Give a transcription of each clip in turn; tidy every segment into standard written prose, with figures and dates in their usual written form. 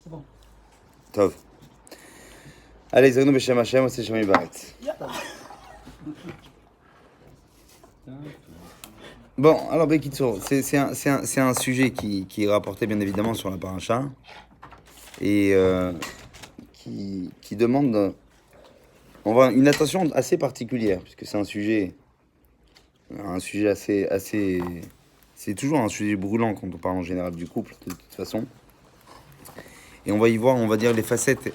C'est bon. Tov. Allez, Zagnou Beshem Hashem, Oseh Shem Yibaret. Bon, alors Bekitsour, c'est un sujet qui est rapporté bien évidemment sur la paracha et qui demande une attention assez particulière puisque c'est un sujet assez c'est toujours un sujet brûlant quand on parle en général du couple de toute façon. Et on va y voir, on va dire les facettes,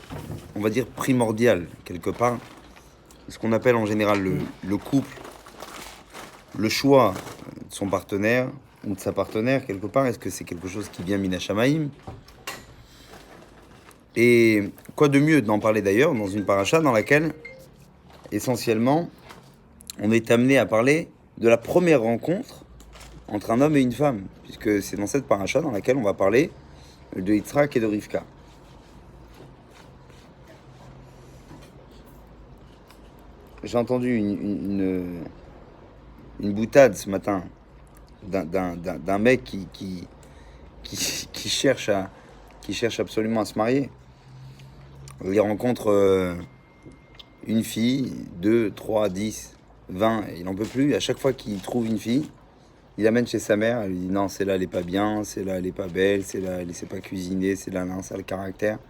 on va dire primordiales quelque part, ce qu'on appelle en général le couple, le choix de son partenaire ou de sa partenaire quelque part. Est-ce que c'est quelque chose qui vient Mina Shamaïm? Et quoi de mieux d'en parler d'ailleurs dans une paracha dans laquelle essentiellement on est amené à parler de la première rencontre entre un homme et une femme, puisque c'est dans cette paracha dans laquelle on va parler de Yitzhak et de Rivka. J'ai entendu une boutade ce matin d'un mec qui cherche absolument à se marier. Il rencontre une fille, 2, 3, 10, 20, et il n'en peut plus. À chaque fois qu'il trouve une fille, il l'amène chez sa mère. Elle lui dit non, celle-là elle est pas bien, celle-là elle est pas belle, celle-là elle ne sait pas cuisiner, celle-là elle a un sale caractère.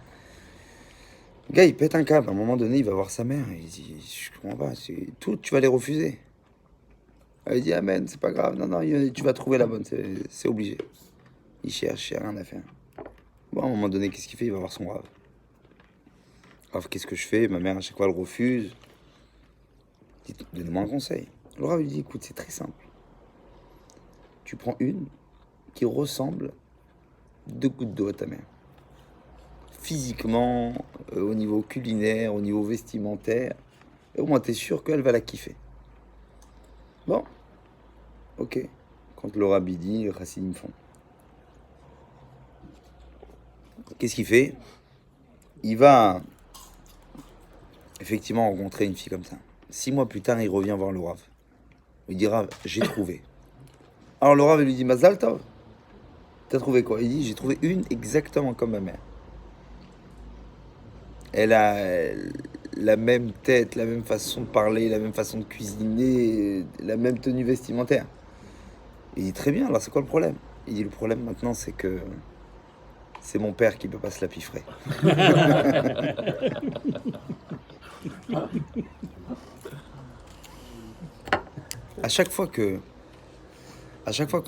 Le gars, il pète un câble. À un moment donné, il va voir sa mère. Il dit, je comprends pas, toutes, tu vas les refuser. Elle dit, amen, c'est pas grave. Non, tu vas trouver la bonne, c'est obligé. Il cherche, il n'y a rien à faire. Bon, à un moment donné, qu'est-ce qu'il fait? Il va voir son Rav. Rav, qu'est-ce que je fais? Ma mère, à chaque fois, elle refuse. Il dit, donnez-moi un conseil. Le Rav lui dit, écoute, c'est très simple. Tu prends une qui ressemble 2 gouttes d'eau à ta mère. Physiquement, au niveau culinaire, au niveau vestimentaire, et au moins t'es sûr qu'elle va la kiffer. Bon, ok. Quand le rabbi dit, les chassidim font. Qu'est-ce qu'il fait? Il va effectivement rencontrer une fille comme ça. 6 mois plus tard, il revient voir le Rav. Il dit, Rav, j'ai trouvé. Alors le Rav lui dit, Mazal Tov, t'as trouvé quoi? Il dit, j'ai trouvé une exactement comme ma mère. Elle a la même tête, la même façon de parler, la même façon de cuisiner, la même tenue vestimentaire. Il dit, très bien, alors c'est quoi le problème? Il dit, le problème maintenant, c'est que c'est mon père qui peut pas se la piffrer. À chaque fois qu'on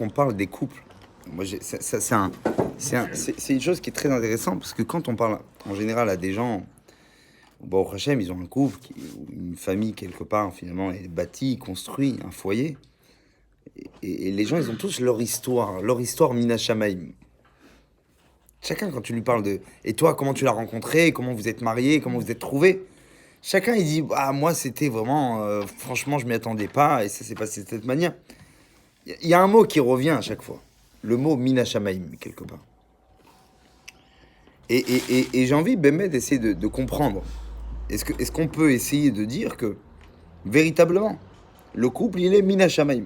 parle des couples, moi, c'est une chose qui est très intéressante parce que quand on parle en général à des gens, bon, au Hachem, ils ont un couple, une famille quelque part, finalement, est bâtie, construit, un foyer. Et les gens, ils ont tous leur histoire Mina Shamaïm. Chacun, quand tu lui parles de... Et toi, comment tu l'as rencontré? Comment vous êtes mariés? Comment vous êtes trouvés? Chacun, il dit, ah, moi, c'était vraiment... franchement, je m'y attendais pas et ça s'est passé de cette manière. Il y a un mot qui revient à chaque fois. Le mot Mina Shamaïm, quelque part. Et j'ai envie, Bémet, d'essayer de comprendre. Est-ce qu'on peut essayer de dire que, véritablement, le couple, il est Mina Shamaïm?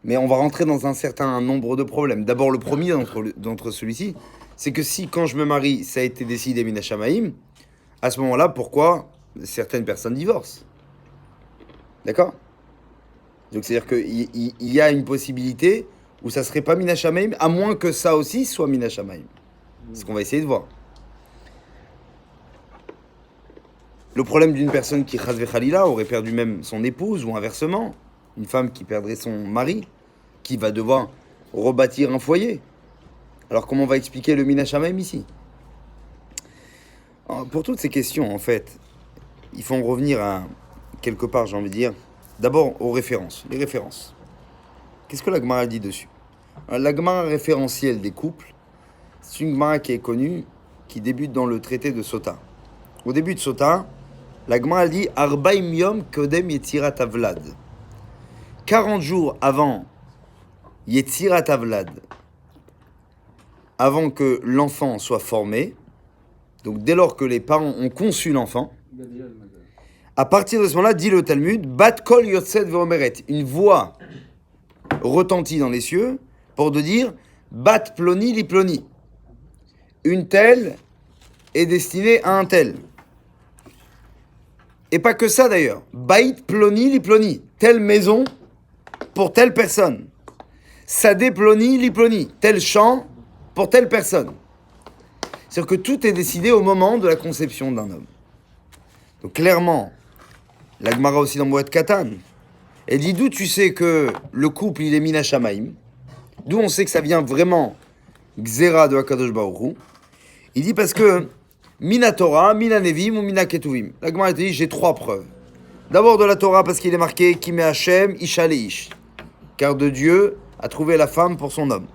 Mais on va rentrer dans un certain nombre de problèmes. D'abord, le premier d'entre celui-ci, c'est que si, quand je me marie, ça a été décidé Mina Shamaïm, à ce moment-là, pourquoi certaines personnes divorcent? D'accord? Donc, c'est-à-dire qu'il y a une possibilité où ça serait pas Mina Shamaïm, à moins que ça aussi soit Mina Shamaïm. C'est ce qu'on va essayer de voir. Le problème d'une personne qui, chas v'chalila, aurait perdu même son épouse, ou inversement, une femme qui perdrait son mari, qui va devoir rebâtir un foyer. Alors, comment on va expliquer le Mina Shamaïm ici? Alors, pour toutes ces questions, en fait, il faut en revenir à, quelque part, j'ai envie de dire, d'abord aux références. Les références. Qu'est-ce que la Gemara dit dessus? Alors, la Gemara référentielle des couples, c'est une Gemara qui est connue, qui débute dans le traité de Sota. Au début de Sota, la Gemara dit Arbaim Yom Kodem Yetzirat Avlad. 40 jours avant Yetzirat Avlad, avant que l'enfant soit formé, donc dès lors que les parents ont conçu l'enfant, à partir de ce moment-là, dit le Talmud, Bat Kol Yotzet Ve'omeret, une voix retentit dans les cieux pour de dire Bat Ploni li Ploni. une telle est destinée à un tel. Et pas que ça d'ailleurs. Baït ploni li ploni. Telle maison pour telle personne. Sadé ploni li ploni. Tel champ pour telle personne. C'est-à-dire que tout est décidé au moment de la conception d'un homme. Donc clairement, la Gemara aussi dans Moed Katan, elle dit d'où tu sais que le couple il est Mina Shamaim, d'où on sait que ça vient vraiment Xera de Hakadosh Baruch Hu. Il dit parce que Mina Torah, Mina Nevim ou Mina Ketuvim. La Gemara dit j'ai 3 preuves. D'abord de la Torah parce qu'il est marqué Kime Hashem Isha Leish, car de Dieu a trouvé la femme pour son homme.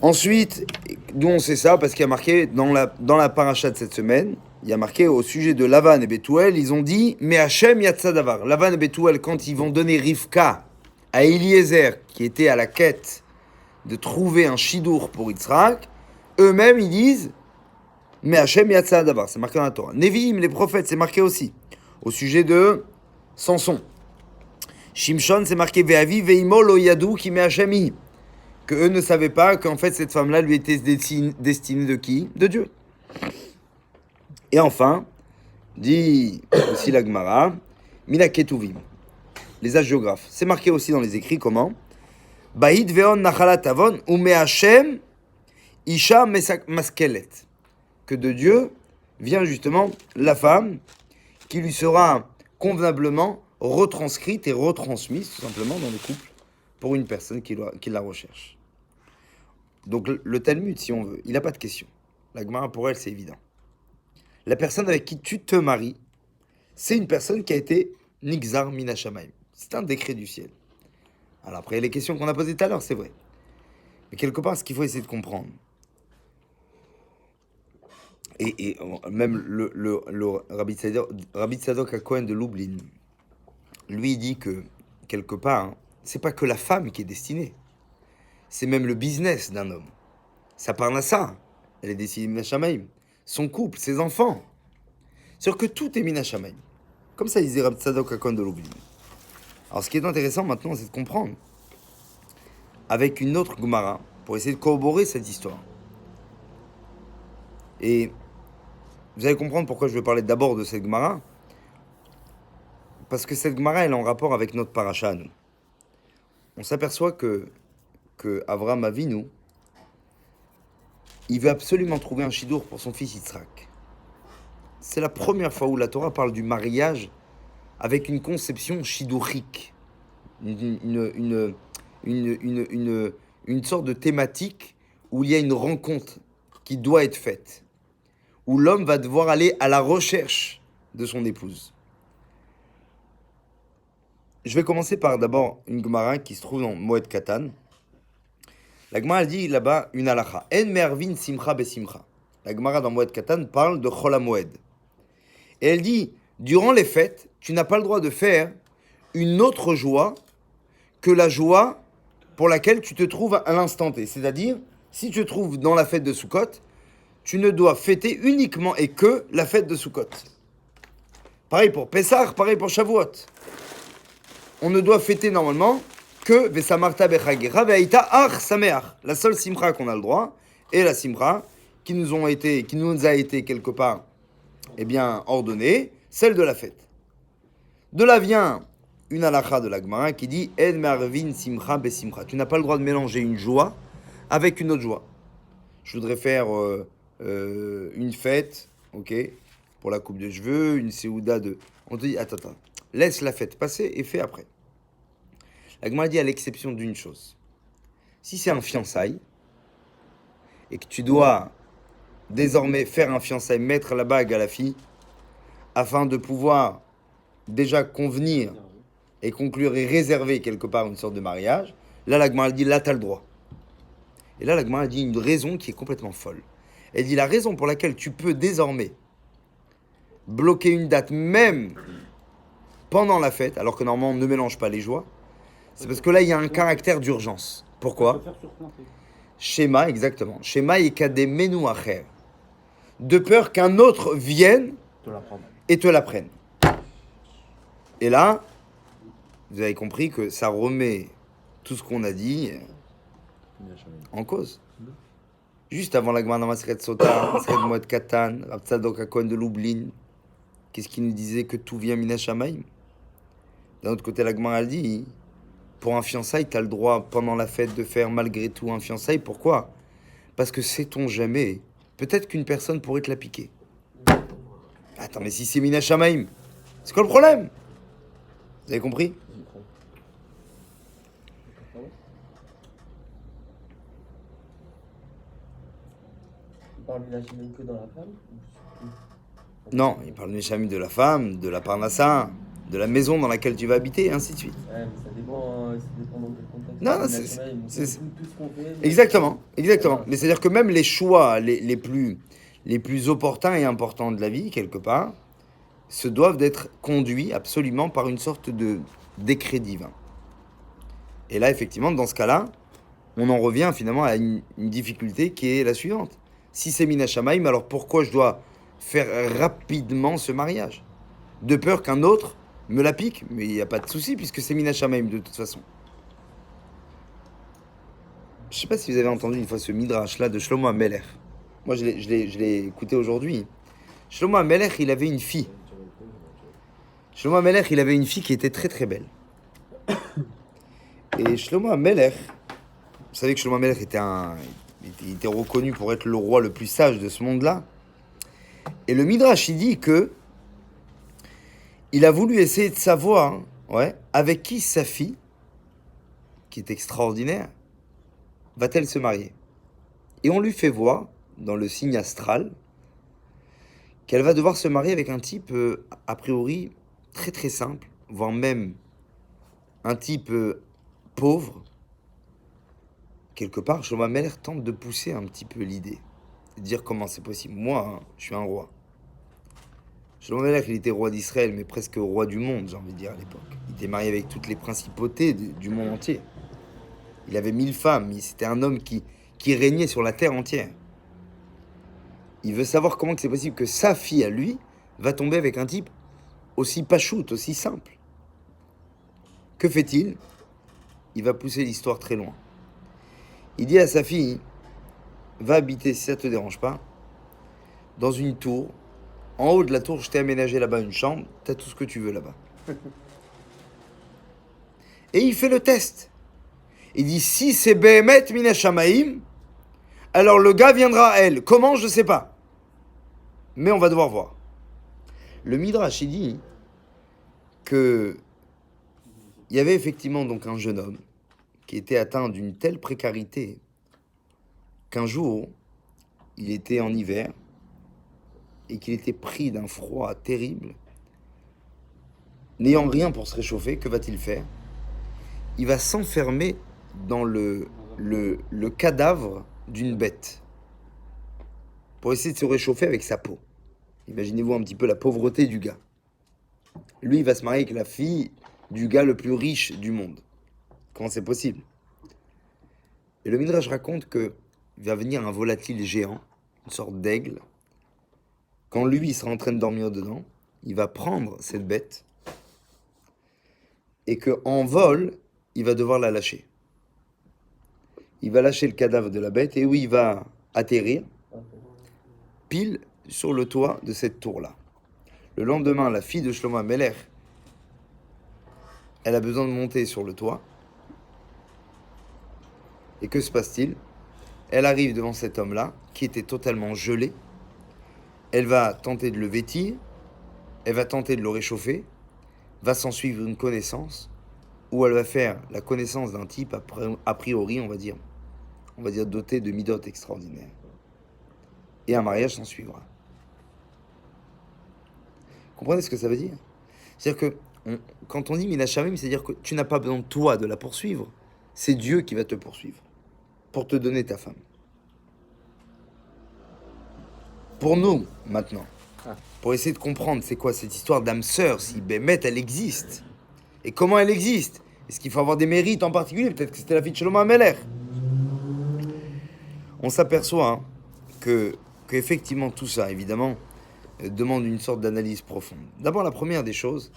Ensuite, d'où on sait ça parce qu'il y a marqué dans la paracha de cette semaine, il y a marqué au sujet de Lavan et Bethuel, ils ont dit mais Hashem Yatsa Davar. Lavan et Bethuel, quand ils vont donner Rivka à Eliezer qui était à la quête de trouver un shidour pour Yitzhak, eux-mêmes ils disent mais Hashem Yatsa Davar, c'est marqué dans la Torah. Nevi'im, les prophètes, c'est marqué aussi au sujet de Samson. Shimshon, c'est marqué Ve'avi ve'imo lo yadu ki me Hashemi, que eux ne savaient pas qu'en fait cette femme-là lui était destinée de qui? De Dieu. Et enfin, dit aussi la Gemara, Mina Ketuvim, les hagiographes. C'est marqué aussi dans les écrits comment? Bahid veon nachalat avon ume Hashem isha maskelet, que de Dieu vient justement la femme qui lui sera convenablement retranscrite et retransmise tout simplement dans le couple pour une personne qui la recherche. Donc le Talmud, si on veut, il n'a pas de question. La Gemara pour elle c'est évident. La personne avec qui tu te maries, c'est une personne qui a été Nixar Mina Shamaim. C'est un décret du ciel. Alors après, les questions qu'on a posées tout à l'heure, c'est vrai. Mais quelque part, ce qu'il faut essayer de comprendre, et même le Rabbi Tzadok HaKohen de Lublin, lui, il dit que, quelque part, hein, c'est pas que la femme qui est destinée. C'est même le business d'un homme. Ça parle à ça. Elle est destinée Mina Shamaim. Son couple, ses enfants. C'est-à-dire que tout est Mina Shamaim. Comme ça, il disait Rabbi Tzadok HaKohen de Lublin. Alors, ce qui est intéressant maintenant, c'est de comprendre, avec une autre Gemara, pour essayer de corroborer cette histoire. Et vous allez comprendre pourquoi je vais parler d'abord de cette Gemara. Parce que cette Gemara, elle est en rapport avec notre paracha, nous. On s'aperçoit que Avraham Avinu, il veut absolument trouver un shidour pour son fils Yitzhak. C'est la première fois où la Torah parle du mariage avec une conception shidourique, une sorte de thématique où il y a une rencontre qui doit être faite, où l'homme va devoir aller à la recherche de son épouse. Je vais commencer par d'abord une Gemara qui se trouve dans Moed Katan. La Gemara dit là-bas une halacha. En mervin simcha besimcha. La Gemara dans Moed Katan parle de Chol HaMoed. Et elle dit, durant les fêtes, tu n'as pas le droit de faire une autre joie que la joie pour laquelle tu te trouves à l'instant T. C'est-à-dire, si tu te trouves dans la fête de Sukkot, tu ne dois fêter uniquement et que la fête de Sukkot. Pareil pour Pessah, pareil pour Shavuot. On ne doit fêter normalement que Vesamarta Bechagecha Ve'aita Ach Sameach. La seule simcha qu'on a le droit est la simcha qui nous a été quelque part ordonnée, celle de la fête. De là vient une halakha de la Gemara qui dit En marvin simcha besimcha. Tu n'as pas le droit de mélanger une joie avec une autre joie. Je voudrais faire une fête, ok, pour la coupe de cheveux, une séouda de. On te dit attends, laisse la fête passer et fais après. La Gemara dit à l'exception d'une chose. Si c'est un fiançailles et que tu dois désormais faire un fiançailles, mettre la bague à la fille, afin de pouvoir déjà convenir et conclure et réserver quelque part une sorte de mariage, là la Gemara dit là t'as le droit. Et là la Gemara dit une raison qui est complètement folle. Elle dit la raison pour laquelle tu peux désormais bloquer une date même pendant la fête, alors que normalement on ne mélange pas les joies, c'est parce que là il y a un caractère d'urgence. Pourquoi? Schéma, exactement. Schéma et kademenu acher. De peur qu'un autre vienne et te la prenne. Et là, vous avez compris que ça remet tout ce qu'on a dit en cause. Juste avant la Gemara dans Maseret Sota, Maseret Moed Katan, Rav Tzadok HaKohen de Lublin, qu'est-ce qu'il nous disait que tout vient Mina Shamaim? D'un autre côté, la Gemara dit, pour un fiançailles, tu as le droit pendant la fête de faire malgré tout un fiançailles. Pourquoi? Parce que sait-on jamais, peut-être qu'une personne pourrait te la piquer. Attends, mais si c'est Mina Shamaim, c'est quoi le problème? Vous avez compris? Il parle du Hachem que dans la femme? Non, il parle du Shamaim de la femme, de la parnassa, de la maison dans laquelle tu vas habiter, et ainsi de suite. Ouais, mais ça dépend dans quel contexte. Non, non, Le c'est- Hachem, c'est- tout ce qu'on fait. Exactement. Voilà. Mais c'est-à-dire que même les choix les plus opportuns et importants de la vie, quelque part, se doivent d'être conduits absolument par une sorte de décret divin. Et là, effectivement, dans ce cas-là, on en revient finalement à une difficulté qui est la suivante. Si c'est Mina Shamaim, alors pourquoi je dois faire rapidement ce mariage? De peur qu'un autre me la pique? Mais il n'y a pas de souci puisque c'est Mina Shamaim de toute façon. Je ne sais pas si vous avez entendu une fois ce midrash-là de Shlomo HaMelech. Moi, je l'ai écouté aujourd'hui. Shlomo HaMelech, il avait une fille. Shlomo HaMelech, il avait une fille qui était très très belle. Et Shlomo HaMelech, vous savez que Shlomo HaMelech il était reconnu pour être le roi le plus sage de ce monde-là. Et le midrash, il dit que il a voulu essayer de savoir, ouais, avec qui sa fille, qui est extraordinaire, va-t-elle se marier? Et on lui fait voir, dans le signe astral, qu'elle va devoir se marier avec un type, a priori, très très simple, voire même un type pauvre. Quelque part, Shlomo HaMelech tente de pousser un petit peu l'idée, de dire comment c'est possible. Moi, hein, je suis un roi. Shlomo HaMelech, il était roi d'Israël, mais presque roi du monde, j'ai envie de dire, à l'époque. Il était marié avec toutes les principautés du monde entier. Il avait 1000 femmes, c'était un homme qui régnait sur la terre entière. Il veut savoir comment c'est possible que sa fille, à lui, va tomber avec un type aussi pachoute, aussi simple. Que fait-il? Il va pousser l'histoire très loin. Il dit à sa fille, va habiter, si ça te dérange pas, dans une tour. En haut de la tour, je t'ai aménagé là-bas une chambre, t'as tout ce que tu veux là-bas. Et il fait le test. Il dit, si c'est Behemet Mina Shamaim, alors le gars viendra à elle. Comment? Je sais pas. Mais on va devoir voir. Le Midrash, il dit que il y avait effectivement donc un jeune homme qui était atteint d'une telle précarité qu'un jour, il était en hiver et qu'il était pris d'un froid terrible. N'ayant rien pour se réchauffer, que va-t-il faire? Il va s'enfermer dans le cadavre d'une bête pour essayer de se réchauffer avec sa peau. Imaginez-vous un petit peu la pauvreté du gars. Lui, il va se marier avec la fille du gars le plus riche du monde. Comment c'est possible? Et le Midrash raconte que il va venir un volatile géant, une sorte d'aigle. Quand lui, il sera en train de dormir dedans, il va prendre cette bête et qu'en vol, il va devoir la lâcher. Il va lâcher le cadavre de la bête et où il va atterrir pile sur le toit de cette tour-là. Le lendemain, la fille de Shlomo HaMelech, elle a besoin de monter sur le toit. Et que se passe-t-il? Elle arrive devant cet homme-là, qui était totalement gelé. Elle va tenter de le vêtir, elle va tenter de le réchauffer, va s'en suivre une connaissance, où elle va faire la connaissance d'un type a priori, on va dire doté de midot extraordinaires. Et un mariage s'en suivra. Comprenez ce que ça veut dire? C'est-à-dire que quand on dit Mina Shamim, c'est-à-dire que tu n'as pas besoin de toi de la poursuivre. C'est Dieu qui va te poursuivre pour te donner ta femme. Pour nous, maintenant, pour essayer de comprendre c'est quoi cette histoire d'âme sœur, si Bémet, elle existe, et comment elle existe, est-ce qu'il faut avoir des mérites en particulier? Peut-être que c'était la fille de Shlomo HaMelech. On s'aperçoit qu'effectivement tout ça, évidemment, demande une sorte d'analyse profonde. D'abord, la première des choses,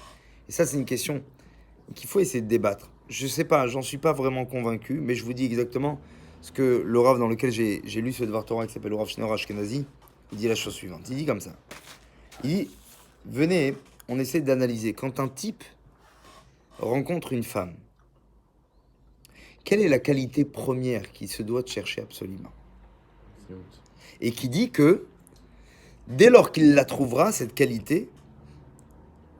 et ça c'est une question qu'il faut essayer de débattre. Je sais pas, j'en suis pas vraiment convaincu, mais je vous dis exactement Parce que le Rav dans lequel j'ai lu ce Dvar Torah qui s'appelle le Rav Shneur Ashkenazi, il dit la chose suivante. Il dit comme ça. Il dit, venez, on essaie d'analyser. Quand un type rencontre une femme, quelle est la qualité première qu'il se doit de chercher absolument? Et qui dit que dès lors qu'il la trouvera, cette qualité,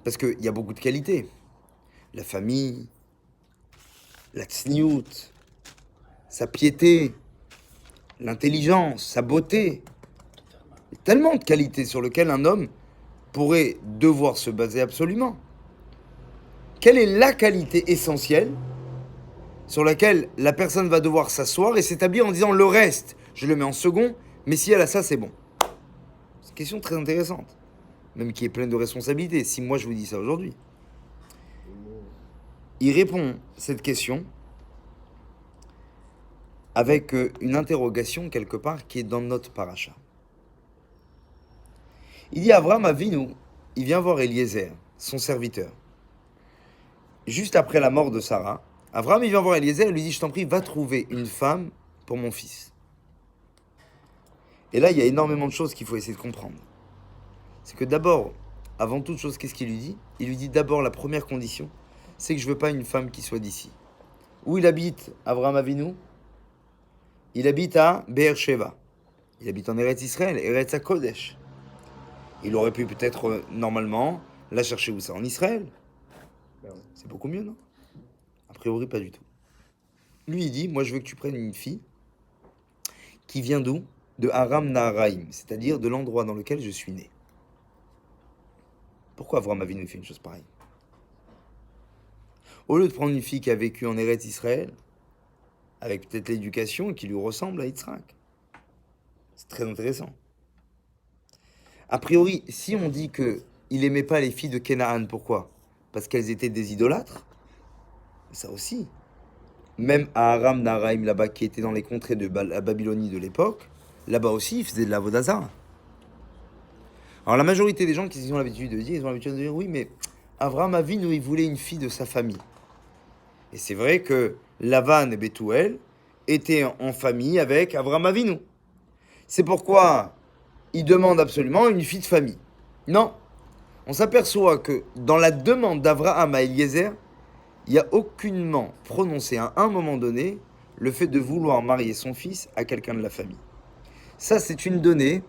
parce qu'il y a beaucoup de qualités, la famille, la tsniout, sa piété, l'intelligence, sa beauté, il y a tellement de qualités sur lesquelles un homme pourrait devoir se baser absolument. Quelle est la qualité essentielle sur laquelle la personne va devoir s'asseoir et s'établir en disant le reste, je le mets en second, mais si elle a ça, c'est bon. C'est une question très intéressante, même qui est pleine de responsabilités, si moi je vous dis ça aujourd'hui. Il répond cette question avec une interrogation quelque part qui est dans notre paracha. Il dit Avraham Avinu, il vient voir Eliezer, son serviteur. Juste après la mort de Sarah, Avraham il vient voir Eliezer et lui dit je t'en prie, va trouver une femme pour mon fils. Et là, il y a énormément de choses qu'il faut essayer de comprendre. C'est que d'abord, avant toute chose, qu'est-ce qu'il lui dit? Il lui dit d'abord la première condition, c'est que je veux pas une femme qui soit d'ici. Où il habite, Avraham Avinu? Il habite à Be'er-Sheva. Il habite en Eretz Israël, Eretz HaKodesh. Il aurait pu peut-être, normalement, la chercher où ça? En Israël. C'est beaucoup mieux, non? A priori, pas du tout. Lui, il dit, moi, je veux que tu prennes une fille qui vient d'où? De Aram Naharaim, c'est-à-dire de l'endroit dans lequel je suis né. Pourquoi Avraham Avinu fait une chose pareille? Au lieu de prendre une fille qui a vécu en Eretz Israël, avec peut-être l'éducation qui lui ressemble à Yitzhak. C'est très intéressant. A priori, si on dit qu'il n'aimait pas les filles de Canaan, pourquoi? Parce qu'elles étaient des idolâtres? Ça aussi. Même à Aram Naharaim, là-bas, qui était dans les contrées de la Babylonie de l'époque, là-bas aussi, ils faisaient de la vodazara. Alors la majorité des gens qui ont l'habitude de dire, oui, mais Avraham Avinu, il voulait une fille de sa famille. Et c'est vrai que Lavan et Bethuel étaient en famille avec Avraham Avinu. C'est pourquoi il demande absolument une fille de famille. Non. On s'aperçoit que dans la demande d'Avraham à Eliezer, il n'y a aucunement prononcé à un moment donné le fait de vouloir marier son fils à quelqu'un de la famille. Ça, c'est une donnée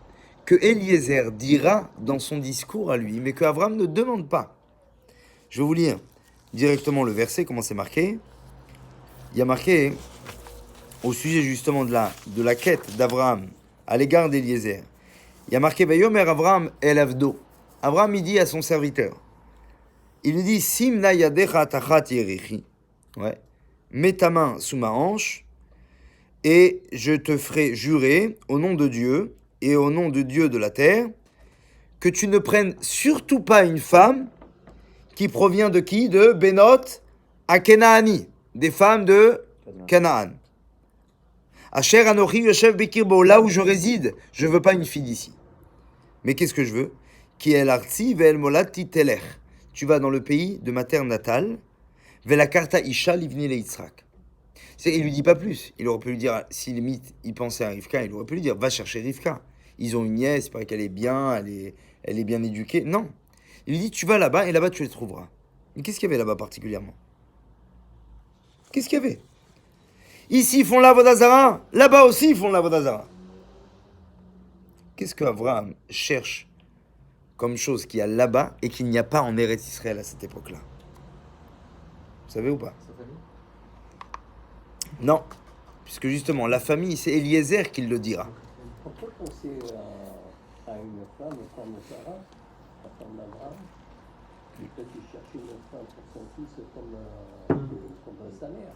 que Eliezer dira dans son discours à lui, mais que Avraham ne demande pas. Je vais vous lire directement le verset, comment c'est marqué. Il y a marqué, au sujet justement de la quête d'Avraham à l'égard d'Eliezer, il y a marqué « Vayomer Avraham el Avdo ». Avraham, il dit à son serviteur, il lui dit « Simna yadecha tachat yerichi ». Ouais. Mets ta main sous ma hanche et je te ferai jurer au nom de Dieu et au nom de Dieu de la terre que tu ne prennes surtout pas une femme qui provient de qui? De Benot à Kenaani, des femmes de Canaan. Asher Anochi Yoshev Bekirbo, là où je réside, je veux pas une fille d'ici. Mais qu'est-ce que je veux? Ki el artsi ve'el molati telech. Tu vas dans le pays de ma terre natale, ve'la karta isha livni le Yitzhak. Il lui dit pas plus. Il aurait pu lui dire, si limite il pensait à Rivka, il aurait pu lui dire, va chercher Rivka. Ils ont une nièce, il paraît qu'elle est bien, elle est bien éduquée. Non. Il lui dit, tu vas là-bas et là-bas tu les trouveras. Mais qu'est-ce qu'il y avait là-bas particulièrement? Qu'est-ce qu'il y avait? Ici ils font la vodazara, là-bas aussi ils font la vodazara. Qu'est-ce qu'Avraham cherche comme chose qu'il y a là-bas et qu'il n'y a pas en Eretz Israël à cette époque-là? Vous savez ou pas? Non, puisque justement la famille, c'est Eliezer qui le dira. Pourquoi penser à une femme comme Sarah, la femme d'Abraham? Peut-être qu'il cherchait une femme pour son fils comme sa mère.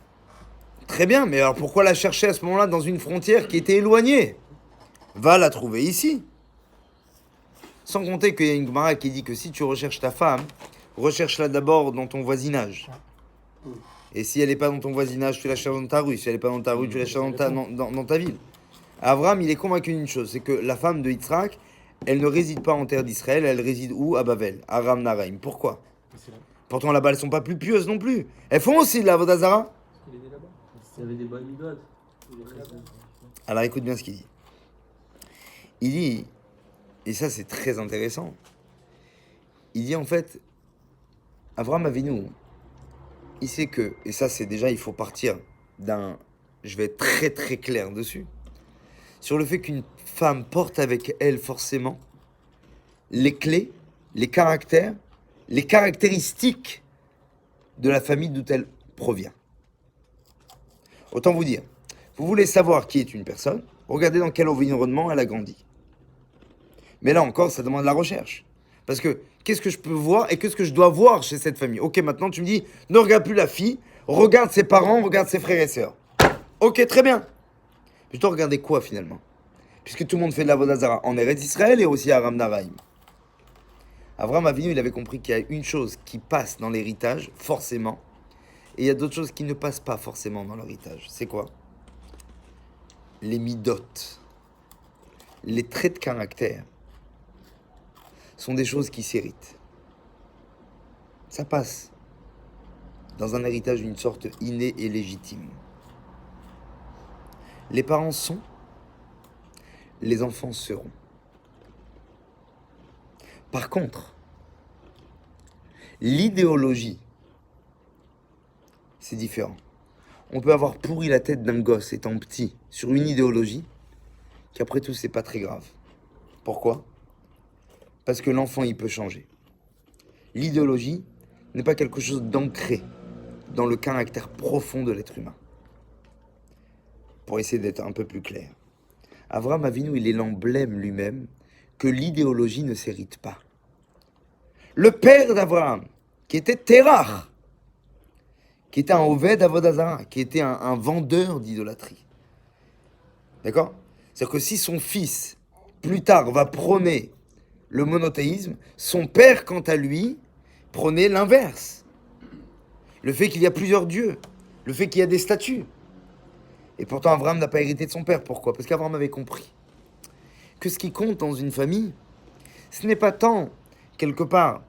Très bien, mais alors pourquoi la chercher à ce moment-là dans une frontière qui était éloignée? Va la trouver ici. Sans compter qu'il y a une Gemara qui dit que si tu recherches ta femme, recherche-la d'abord dans ton voisinage. Et si elle n'est pas dans ton voisinage, tu la cherches dans ta rue. Si elle n'est pas dans ta rue, tu la cherches dans ta ville. Avraham, il est convaincu d'une chose, c'est que la femme de Yitzhak, elle ne réside pas en terre d'Israël, elle réside où? À Bavel, à Aram Naharaim. Pourquoi? Pourtant là-bas, elles ne sont pas plus pieuses non plus. Elles font aussi de la vodazara. Il y avait des bonnes idiotes. Alors écoute bien ce qu'il dit. Il dit, et ça c'est très intéressant, il dit en fait, Avraham Avinu, il sait que, et ça c'est déjà, il faut partir d'un, je vais être très très clair dessus, sur le fait qu'une femme porte avec elle forcément les clés, les caractères, les caractéristiques de la famille d'où elle provient. Autant vous dire, vous voulez savoir qui est une personne, regardez dans quel environnement elle a grandi. Mais là encore, ça demande de la recherche. Parce que qu'est-ce que je peux voir et qu'est-ce que je dois voir chez cette famille? Ok, maintenant tu me dis, ne regarde plus la fille, regarde ses parents, regarde ses frères et sœurs. Ok, très bien. Mais je dois regarder quoi finalement? Puisque tout le monde fait de la Vodazara en Eretz Israël et aussi à Aram Naharaim. Avraham Avinu, il avait compris qu'il y a une chose qui passe dans l'héritage, forcément, et il y a d'autres choses qui ne passent pas forcément dans l'héritage. C'est quoi? Les midotes, les traits de caractère, sont des choses qui s'héritent. Ça passe dans un héritage d'une sorte innée et légitime. Les parents sont, les enfants seront. Par contre, l'idéologie, c'est différent. On peut avoir pourri la tête d'un gosse étant petit sur une idéologie qu'après tout, c'est pas très grave. Pourquoi? Parce que l'enfant, il peut changer. L'idéologie n'est pas quelque chose d'ancré dans le caractère profond de l'être humain. Pour essayer d'être un peu plus clair, Avraham Avinu, il est l'emblème lui-même que l'idéologie ne s'hérite pas. Le père d'Avraham, qui était Terach, qui était un Oved Avodazara, qui était un vendeur d'idolâtrie. D'accord? C'est-à-dire que si son fils, plus tard, va prôner le monothéisme, son père, quant à lui, prônait l'inverse. Le fait qu'il y a plusieurs dieux, le fait qu'il y a des statues. Et pourtant, Avraham n'a pas hérité de son père. Pourquoi? Parce qu'Avraham avait compris que ce qui compte dans une famille, ce n'est pas tant, quelque part,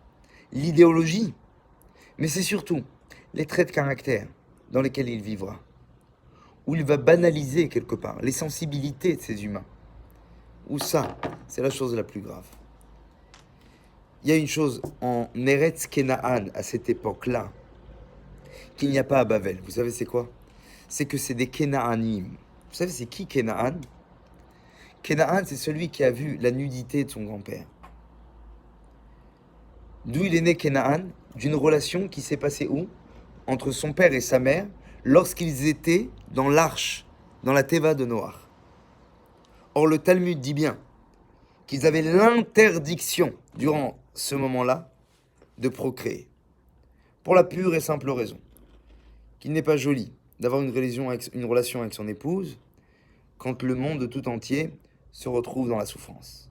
l'idéologie, mais c'est surtout les traits de caractère dans lesquels il vivra, où il va banaliser quelque part les sensibilités de ces humains. Où ça, c'est la chose la plus grave. Il y a une chose en Eretz Kenaan à cette époque-là qu'il n'y a pas à Babel. Vous savez c'est quoi? C'est que c'est des Kenaanim. Vous savez c'est qui Kenaan? Kenaan, c'est celui qui a vu la nudité de son grand-père. D'où il est né Kenaan? D'une relation qui s'est passée où? Entre son père et sa mère, lorsqu'ils étaient dans l'arche, dans la Teva de Noach. Or, le Talmud dit bien qu'ils avaient l'interdiction, durant ce moment-là, de procréer. Pour la pure et simple raison qu'il n'est pas joli d'avoir une relation avec son épouse quand le monde tout entier se retrouve dans la souffrance.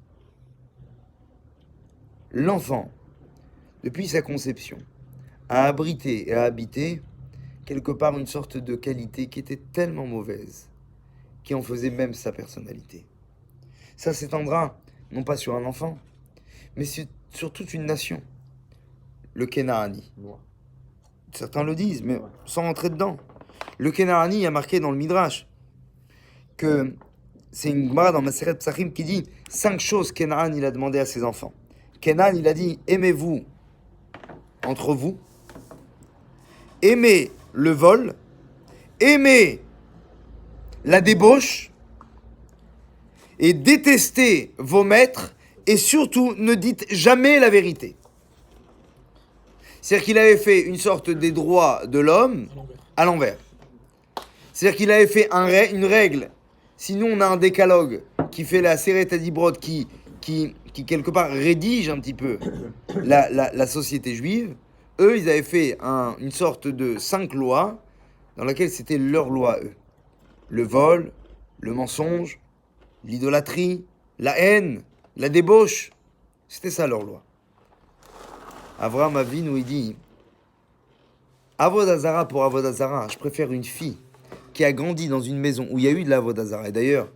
L'enfant, depuis sa conception, a abrité et a habité quelque part une sorte de qualité qui était tellement mauvaise, qui en faisait même sa personnalité. Ça s'étendra, non pas sur un enfant, mais sur toute une nation. Le Kenaani. Certains le disent, mais sans rentrer dedans. Le Kenaani a marqué dans le Midrash que c'est une Gemara dans Maseret Psachim qui dit 5 choses Kenaan il a demandé à ses enfants. Kenaan il a dit aimez-vous entre vous, aimez le vol, aimez la débauche et détestez vos maîtres et surtout ne dites jamais la vérité. C'est-à-dire qu'il avait fait une sorte des droits de l'homme à l'envers. C'est-à-dire qu'il avait fait une règle. Sinon, on a un décalogue qui fait la Seret Adibrot qui quelque part rédige un petit peu la société juive. Eux, ils avaient fait une sorte de 5 lois dans laquelle c'était leur loi, eux. Le vol, le mensonge, l'idolâtrie, la haine, la débauche. C'était ça leur loi. Avraham Avinu, il dit Avodazara pour Avodazara, je préfère une fille qui a grandi dans une maison où il y a eu de la Avodazara. Et d'ailleurs,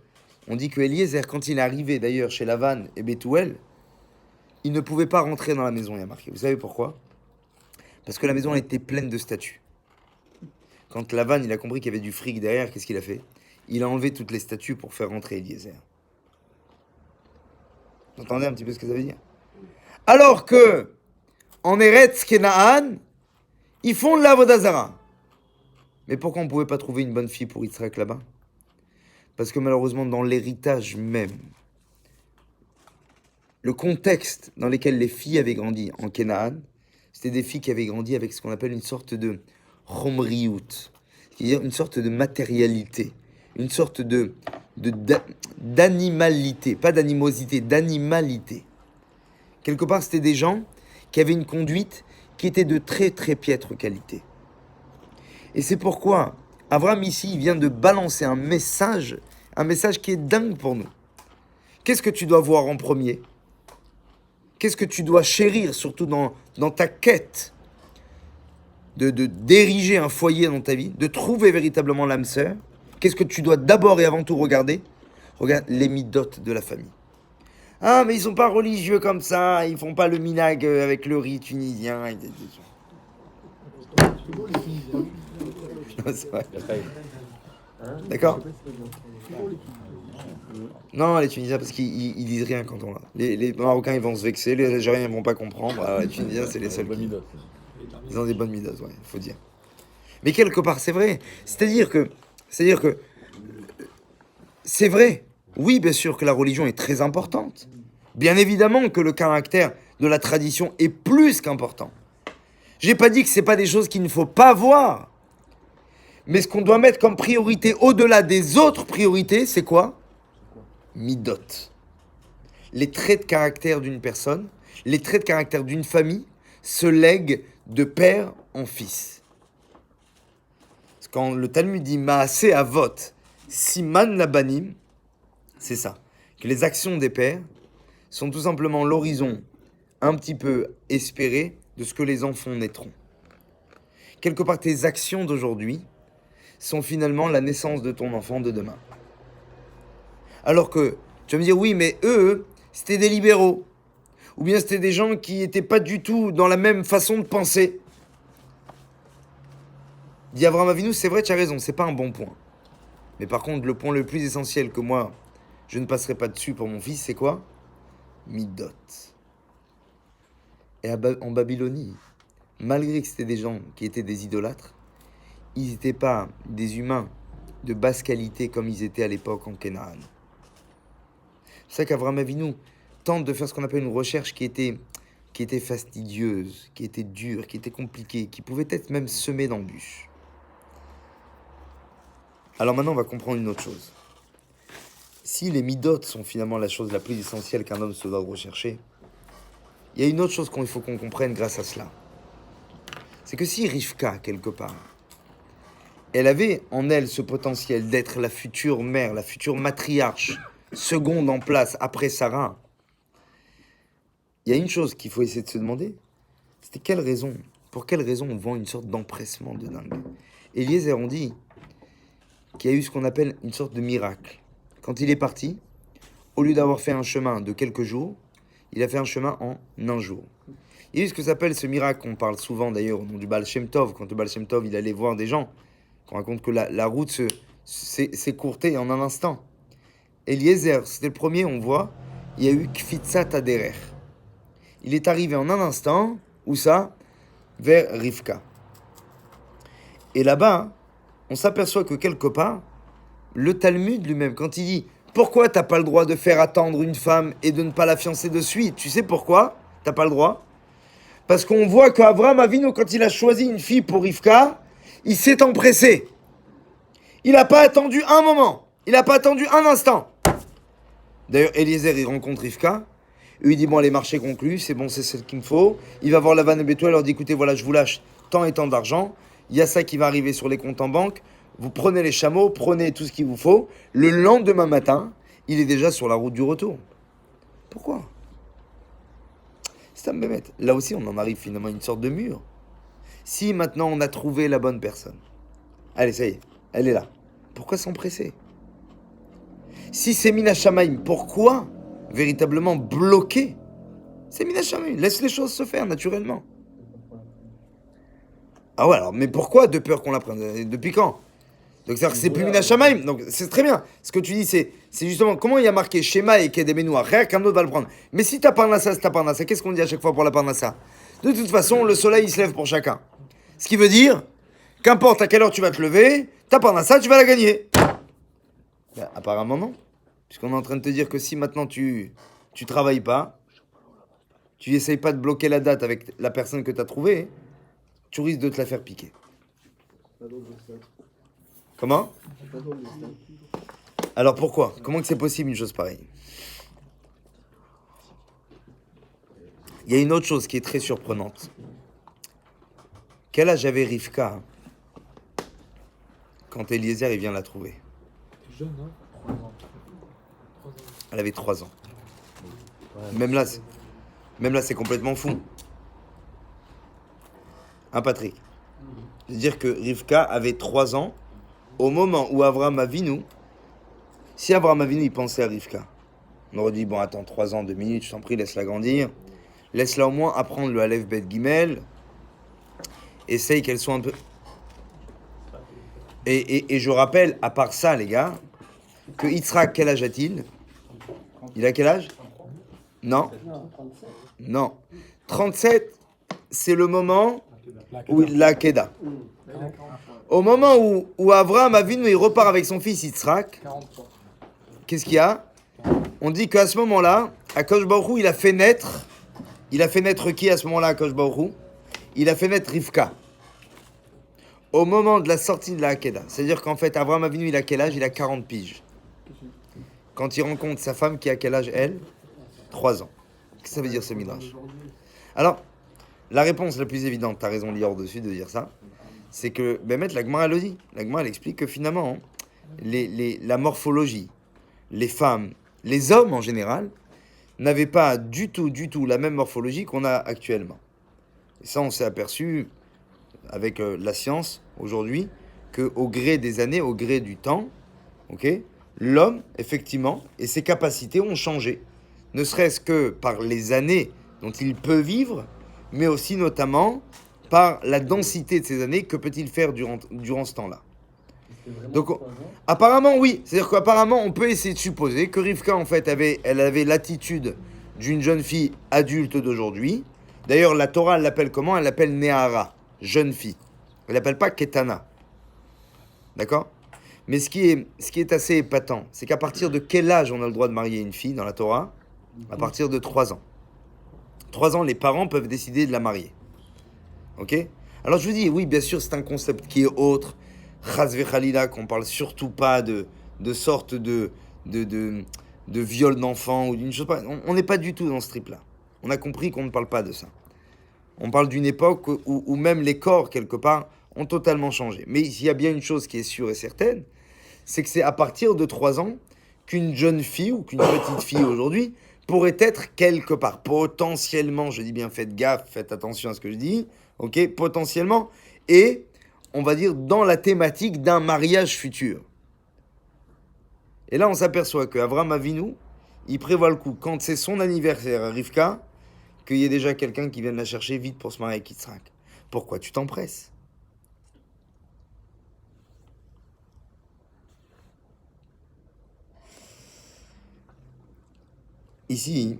on dit que Eliezer, quand il est arrivé d'ailleurs chez Lavan et Bethuel, il ne pouvait pas rentrer dans la maison, il y a marqué. Vous savez pourquoi? Parce que la maison elle était pleine de statues. Quand Lavan il a compris qu'il y avait du fric derrière, qu'est-ce qu'il a fait? il a enlevé toutes les statues pour faire rentrer Eliezer. Vous entendez un petit peu ce que ça veut dire? Alors que, en Eretz Kenaan, ils font de l'Avodah Zara. Mais pourquoi on ne pouvait pas trouver une bonne fille pour Yitzhak là-bas? Parce que malheureusement, dans l'héritage même, le contexte dans lequel les filles avaient grandi en Kenaan, c'était des filles qui avaient grandi avec ce qu'on appelle une sorte de chomriout, c'est-à-dire une sorte de matérialité, une sorte d'animalité, pas d'animosité, d'animalité. Quelque part, c'était des gens qui avaient une conduite qui était de très très piètre qualité. Et c'est pourquoi Abraham ici il vient de balancer un message qui est dingue pour nous. Qu'est-ce que tu dois voir en premier? Qu'est-ce que tu dois chérir, surtout dans ta quête d'ériger un foyer dans ta vie, de trouver véritablement l'âme sœur? Qu'est-ce que tu dois d'abord et avant tout regarder? Regarde les midotes de la famille. Ah, mais ils sont pas religieux comme ça, ils font pas le minag avec le riz tunisien. C'est vrai. D'accord? Non, les Tunisiens, parce qu'ils disent rien quand on l'a. Les Marocains, ils vont se vexer, les Algériens, ils vont pas comprendre. Alors, les Tunisiens, c'est les seuls qui... Ils ont des bonnes midas, ouais, il faut dire. Mais quelque part, c'est vrai. C'est-à-dire que c'est vrai. Oui, bien sûr que la religion est très importante. Bien évidemment que le caractère de la tradition est plus qu'important. J'ai pas dit que c'est pas des choses qu'il ne faut pas voir. Mais ce qu'on doit mettre comme priorité au-delà des autres priorités, c'est quoi? Midot. Les traits de caractère d'une personne, les traits de caractère d'une famille se lèguent de père en fils. Quand le Talmud dit Maaseh Avot, Siman Labanim, c'est ça. Que les actions des pères sont tout simplement l'horizon un petit peu espéré de ce que les enfants naîtront. Quelque part, tes actions d'aujourd'hui sont finalement la naissance de ton enfant de demain. Alors que, tu vas me dire, oui, mais eux, c'était des libéraux. Ou bien c'était des gens qui n'étaient pas du tout dans la même façon de penser. Dit Avraham Avinu, c'est vrai, tu as raison, c'est pas un bon point. Mais par contre, le point le plus essentiel que moi, je ne passerai pas dessus pour mon fils, c'est quoi? Midot. Et en Babylonie, malgré que c'était des gens qui étaient des idolâtres, ils n'étaient pas des humains de basse qualité comme ils étaient à l'époque en Canaan. C'est ça qu'Avraham Avinu tente de faire ce qu'on appelle une recherche qui était fastidieuse, qui était dure, qui était compliquée, qui pouvait être même semée d'embûches. Alors maintenant, on va comprendre une autre chose. Si les midotes sont finalement la chose la plus essentielle qu'un homme se doit rechercher, il y a une autre chose qu'il faut qu'on comprenne grâce à cela. C'est que si Rivka, quelque part, elle avait en elle ce potentiel d'être la future mère, la future matriarche, seconde en place après Sarah, il y a une chose qu'il faut essayer de se demander, c'était pour quelle raison on vend une sorte d'empressement de dingue. Eliezer, on dit qu'il y a eu ce qu'on appelle une sorte de miracle. Quand il est parti, au lieu d'avoir fait un chemin de quelques jours, il a fait un chemin en un jour. Il y a eu ce que s'appelle ce miracle, qu'on parle souvent d'ailleurs au nom du Baal Shem Tov, quand le Baal Shem Tov il allait voir des gens, qu'on raconte que la route s'écourtait en un instant. Eliezer, c'était le premier, on voit, il y a eu Kfitzat Aderer. Il est arrivé en un instant, où ça? Vers Rivka. Et là-bas, on s'aperçoit que quelque part, le Talmud lui-même, quand il dit « Pourquoi t'as pas le droit de faire attendre une femme et de ne pas la fiancer de suite ?» Tu sais pourquoi t'as pas le droit? Parce qu'on voit qu'Avraham Avinu, quand il a choisi une fille pour Rivka, il s'est empressé. Il n'a pas attendu un moment. Il n'a pas attendu un instant. D'ailleurs, Eliezer, il rencontre Rivka. Il dit, bon, les marchés conclus, c'est bon, c'est ce qu'il me faut. Il va voir Lavan et Bethuel, il leur dit, écoutez, voilà, je vous lâche tant et tant d'argent. Il y a ça qui va arriver sur les comptes en banque. Vous prenez les chameaux, prenez tout ce qu'il vous faut. Le lendemain matin, il est déjà sur la route du retour. Pourquoi? C'est un bémet. Là aussi, on en arrive finalement à une sorte de mur. Si maintenant on a trouvé la bonne personne, allez, ça y est, elle est là. Pourquoi s'empresser? Si c'est Mina Shamaim, pourquoi véritablement bloquer? C'est Mina Shamaim, laisse les choses se faire naturellement. Ah ouais, alors, mais pourquoi de peur qu'on la prenne? Depuis quand? Donc c'est-à-dire que c'est plus Minashamaim. Donc c'est très bien. Ce que tu dis, c'est justement comment il y a marqué Shema et Kedemenu Acher, qu'un autre va le prendre. Mais si t'as Parnassa, c'est ta Parnassa. Qu'est-ce qu'on dit à chaque fois pour la Parnassa? De toute façon, le soleil il se lève pour chacun. Ce qui veut dire, qu'importe à quelle heure tu vas te lever, ta Parnassa, tu vas la gagner. Ben, apparemment non. Puisqu'on est en train de te dire que si maintenant tu travailles pas, tu essayes pas de bloquer la date avec la personne que tu as trouvée, tu risques de te la faire piquer. Comment? Alors pourquoi? Comment que c'est possible une chose pareille? Il y a une autre chose qui est très surprenante. Quel âge avait Rivka quand Eliezer il vient la trouver? Jeune, hein? 3 ans. Elle avait 3 ans. Même là, c'est complètement fou. Hein, Patrick? C'est-à-dire que Rivka avait 3 ans au moment où Avraham Avinu, si Avraham Avinu il pensait à Rivka, on aurait dit, bon attends, 3 ans, 2 minutes, je t'en prie, laisse-la grandir. Laisse-la au moins apprendre le Aleph Bet Gimel. Essaye qu'elle soit un peu... Et je rappelle, à part ça, les gars, que Yitzhak, quel âge a-t-il? Il a quel âge? Non. Non, 37. Non. 37, c'est le moment où il l'a Keda. Au moment où Avraham Avinu, il repart avec son fils Yitzhak, 43. qu'est-ce qu'il y a? On dit qu'à ce moment-là, Akadosh Baruch Hu, il a fait naître qui à ce moment-là, Akadosh Baruch Hu? Il a fait naître Rivka. Au moment de la sortie de la Hakeda. C'est-à-dire qu'en fait, Avraham Avinu, il a quel âge? Il a 40 piges. Quand il rencontre sa femme, qui a quel âge, elle? 3 ans. Qu'est-ce que ça veut dire, ce midrash? Alors, la réponse la plus évidente, tu as raison, Lior, dessus, de dire ça, c'est que, la Gemara le dit. La Gemara, elle explique que finalement, la morphologie, les femmes, les hommes en général, n'avaient pas du tout la même morphologie qu'on a actuellement. Et ça, on s'est aperçu avec la science aujourd'hui qu'au gré des années, au gré du temps, l'homme, effectivement, et ses capacités ont changé. Ne serait-ce que par les années dont il peut vivre, mais aussi notamment par la densité de ces années, que peut-il faire durant ce temps-là. Donc, apparemment, oui. C'est-à-dire qu'apparemment, on peut essayer de supposer que Rivka, en fait, elle avait l'attitude d'une jeune fille adulte d'aujourd'hui. D'ailleurs, la Torah, elle l'appelle comment? Elle l'appelle Nehara, jeune fille. Elle l'appelle pas Ketana. D'accord? Mais ce qui est assez épatant, c'est qu'à partir de quel âge on a le droit de marier une fille dans la Torah? À partir de 3 ans. 3 ans, les parents peuvent décider de la marier. Ok? Alors je vous dis, oui, bien sûr, c'est un concept qui est autre. Chas v'chalila, qu'on parle surtout pas de sorte de viol d'enfant ou d'une chose. On n'est pas du tout dans ce trip-là. On a compris qu'on ne parle pas de ça. On parle d'une époque où même les corps, quelque part, ont totalement changé. Mais il y a bien une chose qui est sûre et certaine, c'est que c'est à partir de 3 ans qu'une jeune fille ou qu'une petite fille aujourd'hui pourrait être quelque part, potentiellement, je dis bien, faites gaffe, faites attention à ce que je dis, ok, potentiellement, et on va dire dans la thématique d'un mariage futur. Et là, on s'aperçoit que Avraham Avinu, il prévoit le coup, quand c'est son anniversaire à Rivka, qu'il y ait déjà quelqu'un qui vienne la chercher vite pour se marier avec Yitzhak. Pourquoi tu t'empresses? Ici,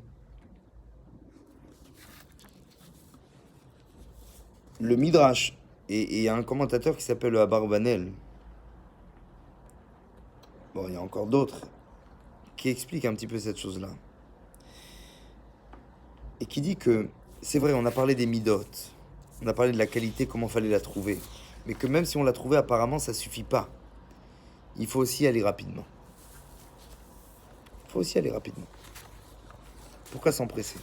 le Midrash, et il y a un commentateur qui s'appelle Abarbanel. Bon, il y a encore d'autres qui expliquent un petit peu cette chose-là. Et qui dit que, c'est vrai, on a parlé des midot, on a parlé de la qualité, comment fallait la trouver. Mais que même si on l'a trouvée, apparemment, ça suffit pas. Il faut aussi aller rapidement. Il faut aussi aller rapidement. Pourquoi s'empresser?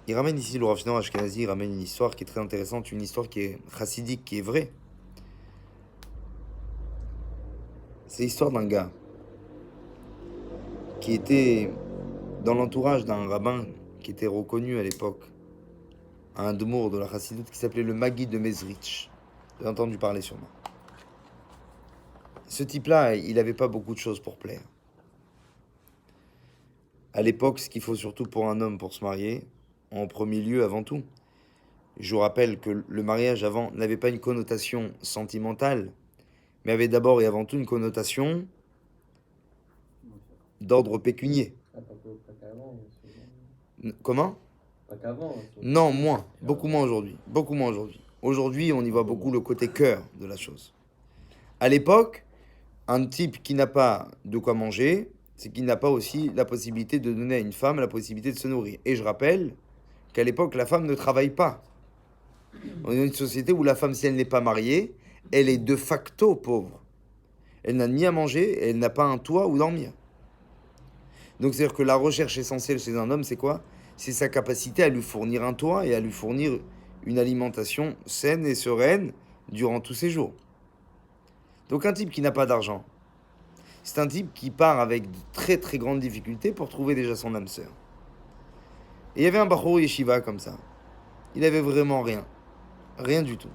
Il ramène ici le Rav Shneur Ashkenazi, il ramène une histoire qui est très intéressante, une histoire qui est chassidique, qui est vraie. C'est l'histoire d'un gars qui était dans l'entourage d'un rabbin qui était reconnu à l'époque, un demour de la chassidoute qui s'appelait le Magid de Mezrich. Vous avez entendu parler sûrement. Ce type-là, il n'avait pas beaucoup de choses pour plaire. À l'époque, ce qu'il faut surtout pour un homme pour se marier, en premier lieu, avant tout, Je vous rappelle que le mariage avant n'avait pas une connotation sentimentale, mais avait d'abord et avant tout une connotation d'ordre pécunier. Ah, pas qu'avant. Comment? Pas qu'avant. Non, moins. Beaucoup moins aujourd'hui. Beaucoup moins aujourd'hui. Aujourd'hui, on y voit beaucoup le côté cœur de la chose. À l'époque, un type qui n'a pas de quoi manger, c'est qu'il n'a pas aussi la possibilité de donner à une femme la possibilité de se nourrir. Et je rappelle qu'à l'époque, la femme ne travaille pas. On est dans une société où la femme, si elle n'est pas mariée, elle est de facto pauvre. Elle n'a ni à manger, elle n'a pas un toit où dormir. Donc c'est-à-dire que la recherche essentielle chez un homme, c'est quoi? C'est sa capacité à lui fournir un toit et à lui fournir une alimentation saine et sereine durant tous ses jours. Donc un type qui n'a pas d'argent, c'est un type qui part avec de très très grandes difficultés pour trouver déjà son âme sœur. Et il y avait un Bachor Yeshiva comme ça. Il avait vraiment rien. Rien du tout.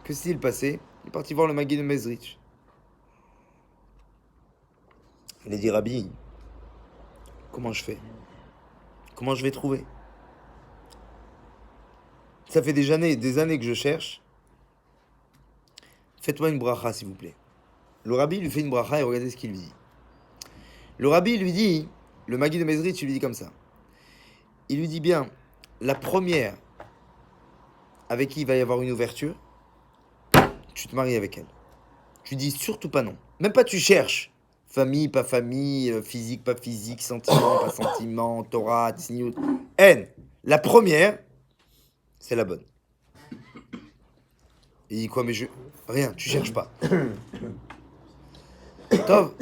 Que s'est-il passé? Il est parti voir le Maguid de Mezrich. Il a dit, Rabbi, comment je fais? Comment je vais trouver? Ça fait des années que je cherche. Faites-moi une bracha, s'il vous plaît. Le Rabbi lui fait une bracha et regardez ce qu'il lui dit. Le Rabbi lui dit, le Maguid de Mezrich, il lui dit comme ça. Il lui dit bien, la première avec qui il va y avoir une ouverture, tu te maries avec elle. Tu dis surtout pas non. Même pas tu cherches. Famille, pas famille, physique, pas physique, sentiment, pas sentiment, Torah, tzniut. Haine. La première, c'est la bonne. Il dit quoi, mais je... Rien, tu cherches pas. Tov.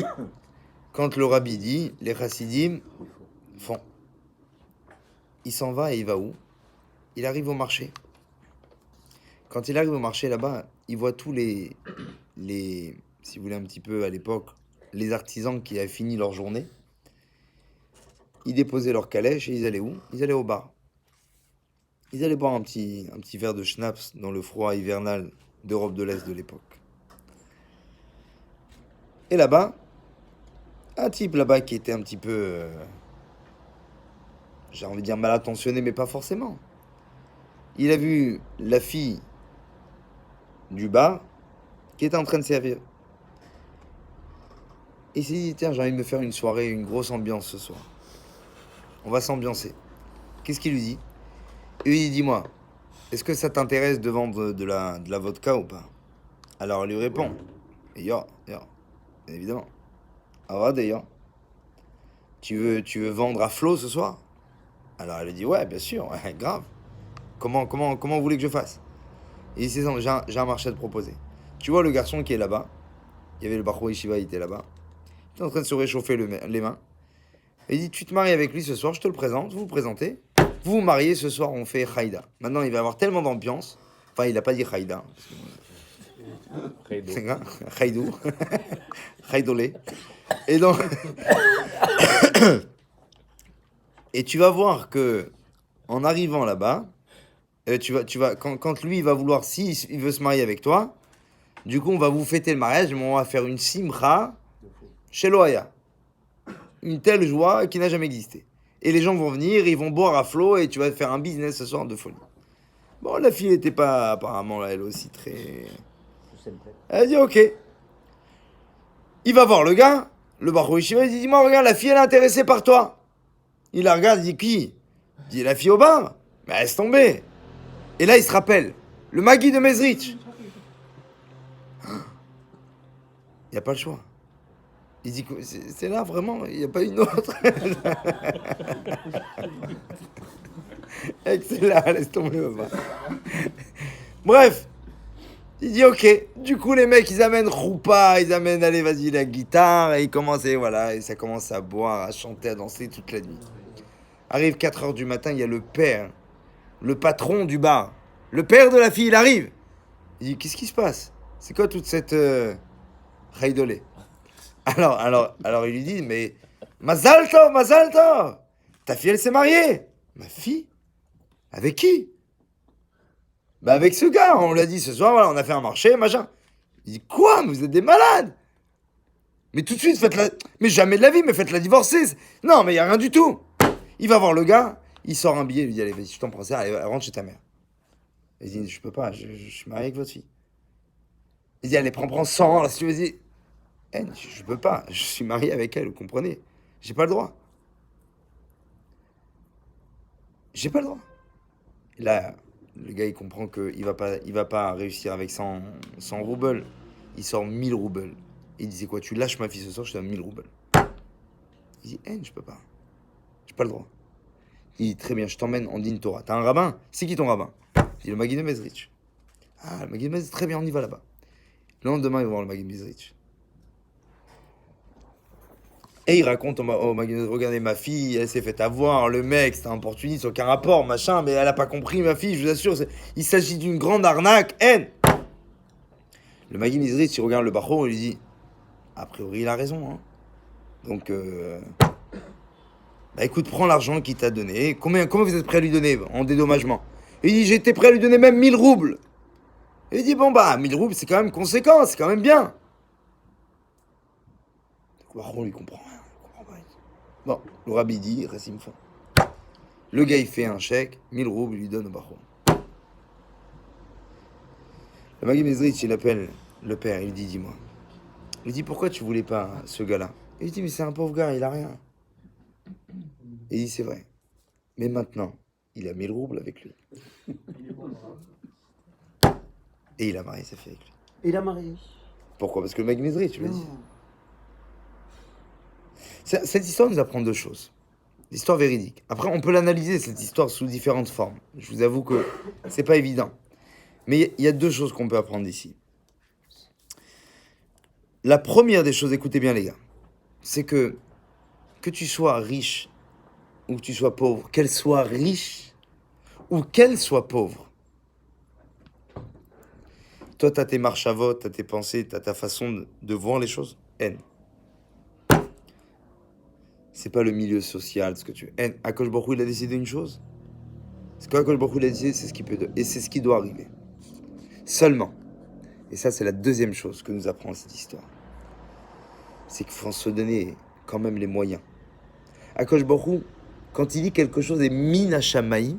Quand le Rabbi dit, les chassidim font. Il s'en va et il va où? Il arrive au marché. Quand il arrive au marché là-bas, il voit tous les, si vous voulez un petit peu à l'époque, les artisans qui avaient fini leur journée. Ils déposaient leur calèche et ils allaient où? Ils allaient au bar. Ils allaient boire un petit verre de schnapps dans le froid hivernal d'Europe de l'Est de l'époque. Et là-bas, un type là-bas qui était un petit peu, j'ai envie de dire mal attentionné, mais pas forcément. Il a vu la fille du bar qui était en train de servir. Et il s'est dit, tiens, j'ai envie de me faire une soirée, une grosse ambiance ce soir. On va s'ambiancer. Qu'est-ce qu'il lui dit? Et lui dit, dis-moi, est-ce que ça t'intéresse de vendre de la vodka ou pas? Alors elle lui répond, bien évidemment. Ah ouais, d'ailleurs. Tu veux vendre à flot ce soir? Alors elle lui dit, ouais, bien sûr, ouais, grave. Comment vous voulez que je fasse? Et il dit, j'ai un marché à te proposer. Tu vois le garçon qui est là-bas, il y avait le Bachor Yeshiva, il était là-bas. Il est en train de se réchauffer les mains. Et il dit, tu te maries avec lui ce soir, je te le présente, vous vous présentez. Vous vous mariez ce soir, on fait Haïda. Maintenant, il va y avoir tellement d'ambiance. Enfin, il n'a pas dit Haïda. Haïdou. Haïdolé. Et donc... Et tu vas voir que, en arrivant là-bas, quand lui, il va vouloir, il veut se marier avec toi, du coup, on va vous fêter le mariage, mais on va faire une simcha chez Loaya. Une telle joie qui n'a jamais existé. Et les gens vont venir, ils vont boire à flot, et tu vas faire un business ce soir de folie. Bon, la fille n'était pas, apparemment, là, elle aussi très... Elle dit, ok. Il va voir le gars, le Bachor Yeshiva, il dit, dis-moi, regarde, la fille, elle est intéressée par toi. Il la regarde, il dit, qui? Il dit, la fille au bar. Mais laisse tomber. Et là, il se rappelle, le Maguid de Mezrich. Il n'y a pas le choix. Il dit, c'est là, vraiment, il n'y a pas une autre. Excellent, laisse tomber au bar. Bref. Il dit, ok. Du coup, les mecs, ils amènent Roupa, ils amènent, allez, vas-y, la guitare, et ils commencent, et voilà, et ça commence à boire, à chanter, à danser toute la nuit. Arrive 4h du matin, il y a le père, le patron du bar. Le père de la fille, il arrive. Il dit, qu'est-ce qui se passe? C'est quoi toute cette haïdolé? Alors, il lui dit, mais Mazal Tov, ta fille, elle s'est mariée. Ma fille? Avec qui? Bah avec ce gars, on l'a dit ce soir, voilà, on a fait un marché, machin. Il dit, quoi? Mais vous êtes des malades. Mais tout de suite, faites-la... Mais jamais de la vie, mais faites-la divorcer. Non, mais il n'y a rien du tout. Il va voir le gars, il sort un billet, il lui dit, allez, vas-y, je t'en prends ça, allez, rentre chez ta mère. Il dit, je peux pas, je suis marié avec votre fille. Il dit, allez, prends 100, là, si tu veux. Il dit, je peux pas, je suis marié avec elle, vous comprenez? J'ai pas le droit. J'ai pas le droit. Et là, le gars, il comprend qu'il va pas réussir avec 100 roubles. Il sort 1000 roubles. Il dit, c'est quoi, tu lâches ma fille ce soir, je te donne 1000 roubles. Il dit, je peux pas. J'ai pas le droit. Il dit, très bien, je t'emmène en Din Torah. T'as un rabbin? C'est qui ton rabbin? Il dit, le Maguid Mezrich. Ah, le Maguid Mezrich, très bien, on y va là-bas. Le lendemain, ils vont voir le Maguid Mezrich. Et il raconte au Maguid Mezrich, regardez, ma fille, elle s'est fait avoir, le mec, c'est un opportuniste, aucun rapport, machin, mais elle a pas compris, ma fille, je vous assure, il s'agit d'une grande arnaque, haine. Le Maguid Mezrich, il regarde le Bachor, il lui dit, a priori, il a raison, hein. Donc, bah écoute, prends l'argent qu'il t'a donné. Combien vous êtes prêt à lui donner en dédommagement? Il dit, j'étais prêt à lui donner même 1000 roubles. Et il dit, bon bah, 1000 roubles, c'est quand même conséquent, c'est quand même bien. Donc, on lui comprend rien, il comprend pas. Bon, le rabbi dit, Rassim fond. Le gars, il fait un chèque, 1000 roubles, il lui donne au baron. Le Maguid Mezrich, il appelle le père, il lui dit, dis-moi. Il lui dit, pourquoi tu voulais pas ce gars-là? Il lui dit, mais c'est un pauvre gars, il a rien. Et il dit, c'est vrai. Mais maintenant, il a 1000 roubles avec lui. Et il a marié sa fille avec lui. Et il a marié. Pourquoi? Parce que le Maguid Mezrich, tu l'as dit. Cette histoire nous apprend deux choses. L'histoire véridique. Après, on peut l'analyser, cette histoire, sous différentes formes. Je vous avoue que c'est pas évident. Mais il y a deux choses qu'on peut apprendre d'ici. La première des choses, écoutez bien les gars, c'est que tu sois riche ou que tu sois pauvre, qu'elle soit riche ou qu'elle soit pauvre, toi, tu as tes marches à vote, tu as tes pensées, tu as ta façon de voir les choses. Haine. C'est pas le milieu social, ce que tu veux. Haine. Akadosh Baruch Hu, il a décidé une chose. Ce qu'Akadosh Baruch Hu, il a décidé, c'est ce qui peut... Et c'est ce qui doit arriver. Seulement. Et ça, c'est la deuxième chose que nous apprend cette histoire. C'est qu'il faut se donner quand même les moyens. Akadosh Baruch Hu, quand il dit quelque chose est min hashamaim,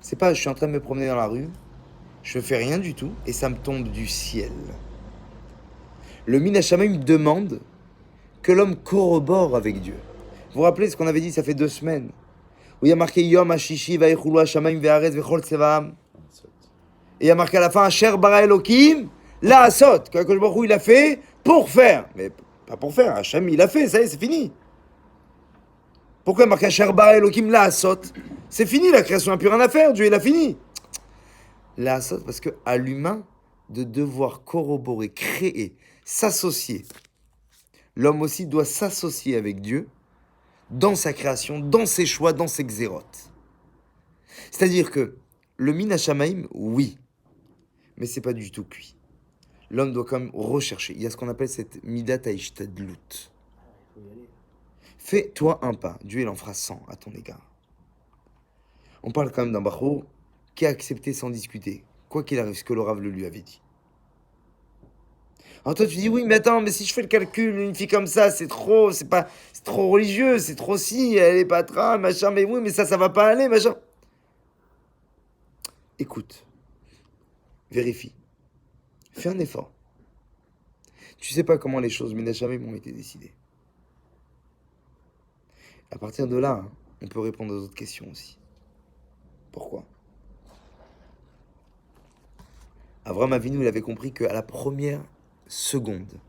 c'est pas je suis en train de me promener dans la rue, je fais rien du tout, et ça me tombe du ciel. Le min hashamaim demande que l'homme corrobore avec Dieu. Vous vous rappelez ce qu'on avait dit, ça fait 2 semaines, où il y a marqué Yom Hashishi vayichulu hashamaim ve'aretz vechol tsevaam. Et il y a marqué à la fin Asher bara Elokim la asot, que Akadosh Baruch Hu il a fait pour faire, mais pas pour faire. Hachem il a fait, ça y est, c'est fini. Pourquoi il y a marqué Asher bara Elokim la asot? C'est fini, la création n'a plus rien à faire, Dieu il a fini. La asot, parce que à l'humain de devoir corroborer, créer, s'associer. L'homme aussi doit s'associer avec Dieu dans sa création, dans ses choix, dans ses xérotes. C'est-à-dire que le min hashamaim, oui, mais c'est pas du tout cuit. L'homme doit quand même rechercher. Il y a ce qu'on appelle cette midat haishtadlut. Fais-toi un pas, Dieu il en fera 100 à ton égard. On parle quand même d'un bachor qui a accepté sans discuter, quoi qu'il arrive, ce que le Rav le lui avait dit. Alors toi tu dis oui mais attends, mais si je fais le calcul, une fille comme ça c'est trop religieux, c'est trop si, elle est patra, machin, mais oui mais ça va pas aller, machin. Écoute, vérifie, fais un effort. Tu sais pas comment les choses mais jamais m'ont été décidées. À partir de là, on peut répondre aux autres questions aussi. Pourquoi? Avraham Avinu, il avait compris qu'à la première seconde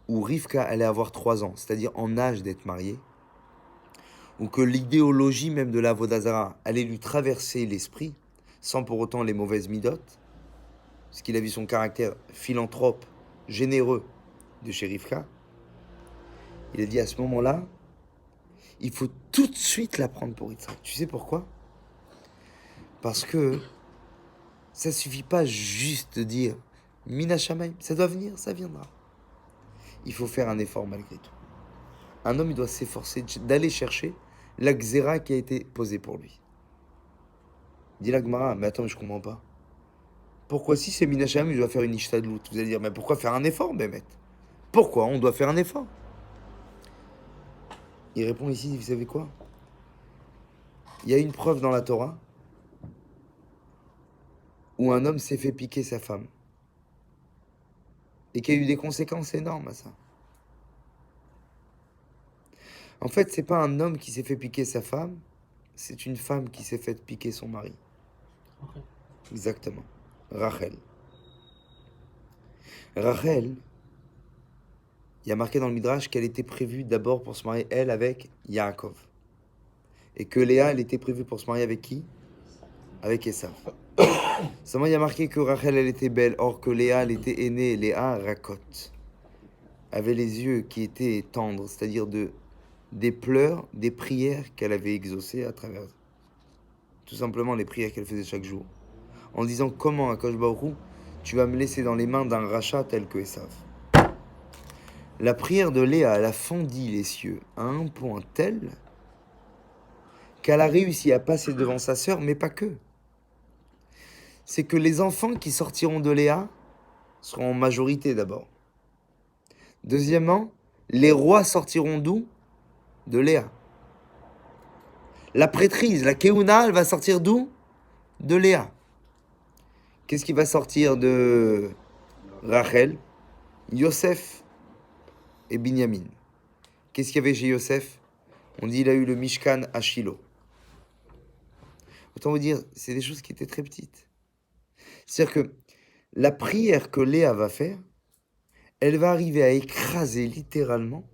où Rivka allait avoir 3 ans, c'est-à-dire en âge d'être mariée, ou que l'idéologie même de la Avodah Zarah allait lui traverser l'esprit, sans pour autant les mauvaises midotes, parce qu'il a vu son caractère philanthrope, généreux de chez Rivka, il a dit à ce moment-là, il faut tout de suite la prendre pour Yitzhak. Tu sais pourquoi? Parce que ça suffit pas juste de dire Mina Shamaim, ça doit venir, ça viendra. Il faut faire un effort malgré tout. Un homme, il doit s'efforcer d'aller chercher la xéra qui a été posée pour lui. Dit la Gemara, mais attends, mais je comprends pas. Pourquoi si c'est Mina Shamaim, je dois faire une ishtadlut? Vous allez dire, mais pourquoi faire un effort, Bémet? Pourquoi on doit faire un effort? Il répond ici, vous savez quoi? Il y a une preuve dans la Torah où un homme s'est fait piquer sa femme. Et qu'il y a eu des conséquences énormes à ça. En fait, c'est pas un homme qui s'est fait piquer sa femme, c'est une femme qui s'est fait piquer son mari. Ok. Exactement. Rachel. Rachel, il y a marqué dans le Midrash qu'elle était prévue d'abord pour se marier, elle, avec Yaakov. Et que Léa, elle était prévue pour se marier avec qui? Avec Esav. Seulement, il y a marqué que Rachel, elle était belle, or que Léa, elle était aînée. Léa, Rakot, avait les yeux qui étaient tendres, c'est-à-dire des pleurs, des prières qu'elle avait exaucées à travers tout simplement les prières qu'elle faisait chaque jour. En disant comment, Akadosh Baruch Hu, tu vas me laisser dans les mains d'un rachat tel que Esav. La prière de Léa, elle a fondi les cieux à un point tel qu'elle a réussi à passer devant sa sœur, mais pas que. C'est que les enfants qui sortiront de Léa seront en majorité d'abord. Deuxièmement, les rois sortiront d'où? De Léa. La prêtrise, la Keuna, elle va sortir d'où? De Léa. Qu'est-ce qui va sortir de Rachel? Yosef et Binyamin. Qu'est-ce qu'il y avait chez Yosef? On dit qu'il a eu le Mishkan à Shiloh. Autant vous dire, c'est des choses qui étaient très petites. C'est-à-dire que la prière que Léa va faire, elle va arriver à écraser littéralement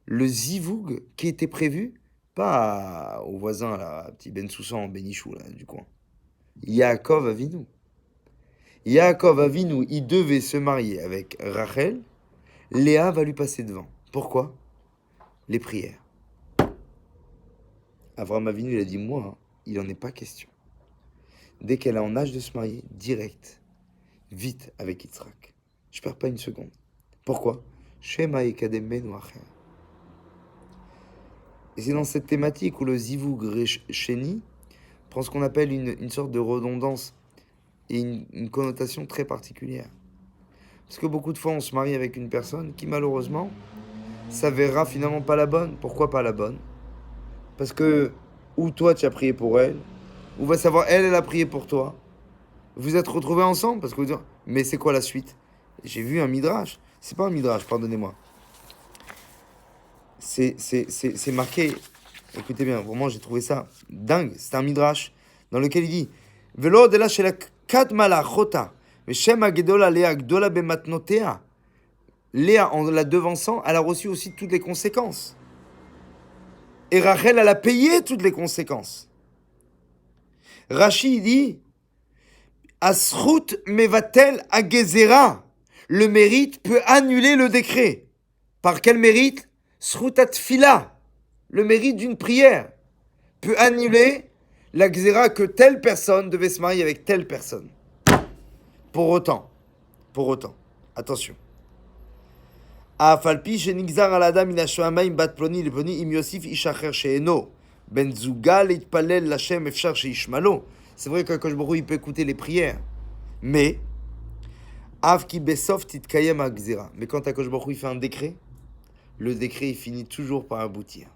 le zivoug qui était prévu, pas au voisin, là, petit Ben Soussan, Benichou, là, du coin. Yaakov Avinu. Yaakov Avinu, il devait se marier avec Rachel. Léa va lui passer devant. Pourquoi? Les prières. Avraham Avinu, il a dit, moi, il n'en est pas question. Dès qu'elle est en âge de se marier, direct, vite avec Yitzhak. Je perds pas une seconde. Pourquoi? Shema Ekademenu Acher. Et c'est dans cette thématique où le Zivug Sheni prend ce qu'on appelle une sorte de redondance et une connotation très particulière. Parce que beaucoup de fois, on se marie avec une personne qui, malheureusement, s'avérera finalement pas la bonne. Pourquoi pas la bonne? Parce que, ou toi, tu as prié pour elle, ou va savoir, elle a prié pour toi. Vous êtes retrouvés ensemble, parce que vous dites, mais c'est quoi la suite? J'ai vu un midrash. C'est pas un midrash, pardonnez-moi. C'est marqué, écoutez bien, vraiment, j'ai trouvé ça dingue. C'est un midrash dans lequel il dit, Velo de la shela kadma la chota, Veshem agedola lea gdola bematnotea. Léa, en la devançant, elle a reçu aussi toutes les conséquences. Et Rachel, elle a payé toutes les conséquences. Rashi dit, Asrut mevatel agezera. Le mérite peut annuler le décret. Par quel mérite? Srut atfila. Le mérite d'une prière peut annuler la gzera que telle personne devait se marier avec telle personne. Pour autant, attention. Afalpi shenigzar al adam min hashamayim bat ploni leploni im yosif ish acher she'eno ben zuga leitpalel l'Hashem efshar sheishmalo. C'est vrai qu'Akadosh Baruch Hu, il peut écouter les prières, mais av ki besof titkayem hagzera. Mais quand Akadosh Baruch Hu, il fait un décret, le décret il finit toujours par aboutir.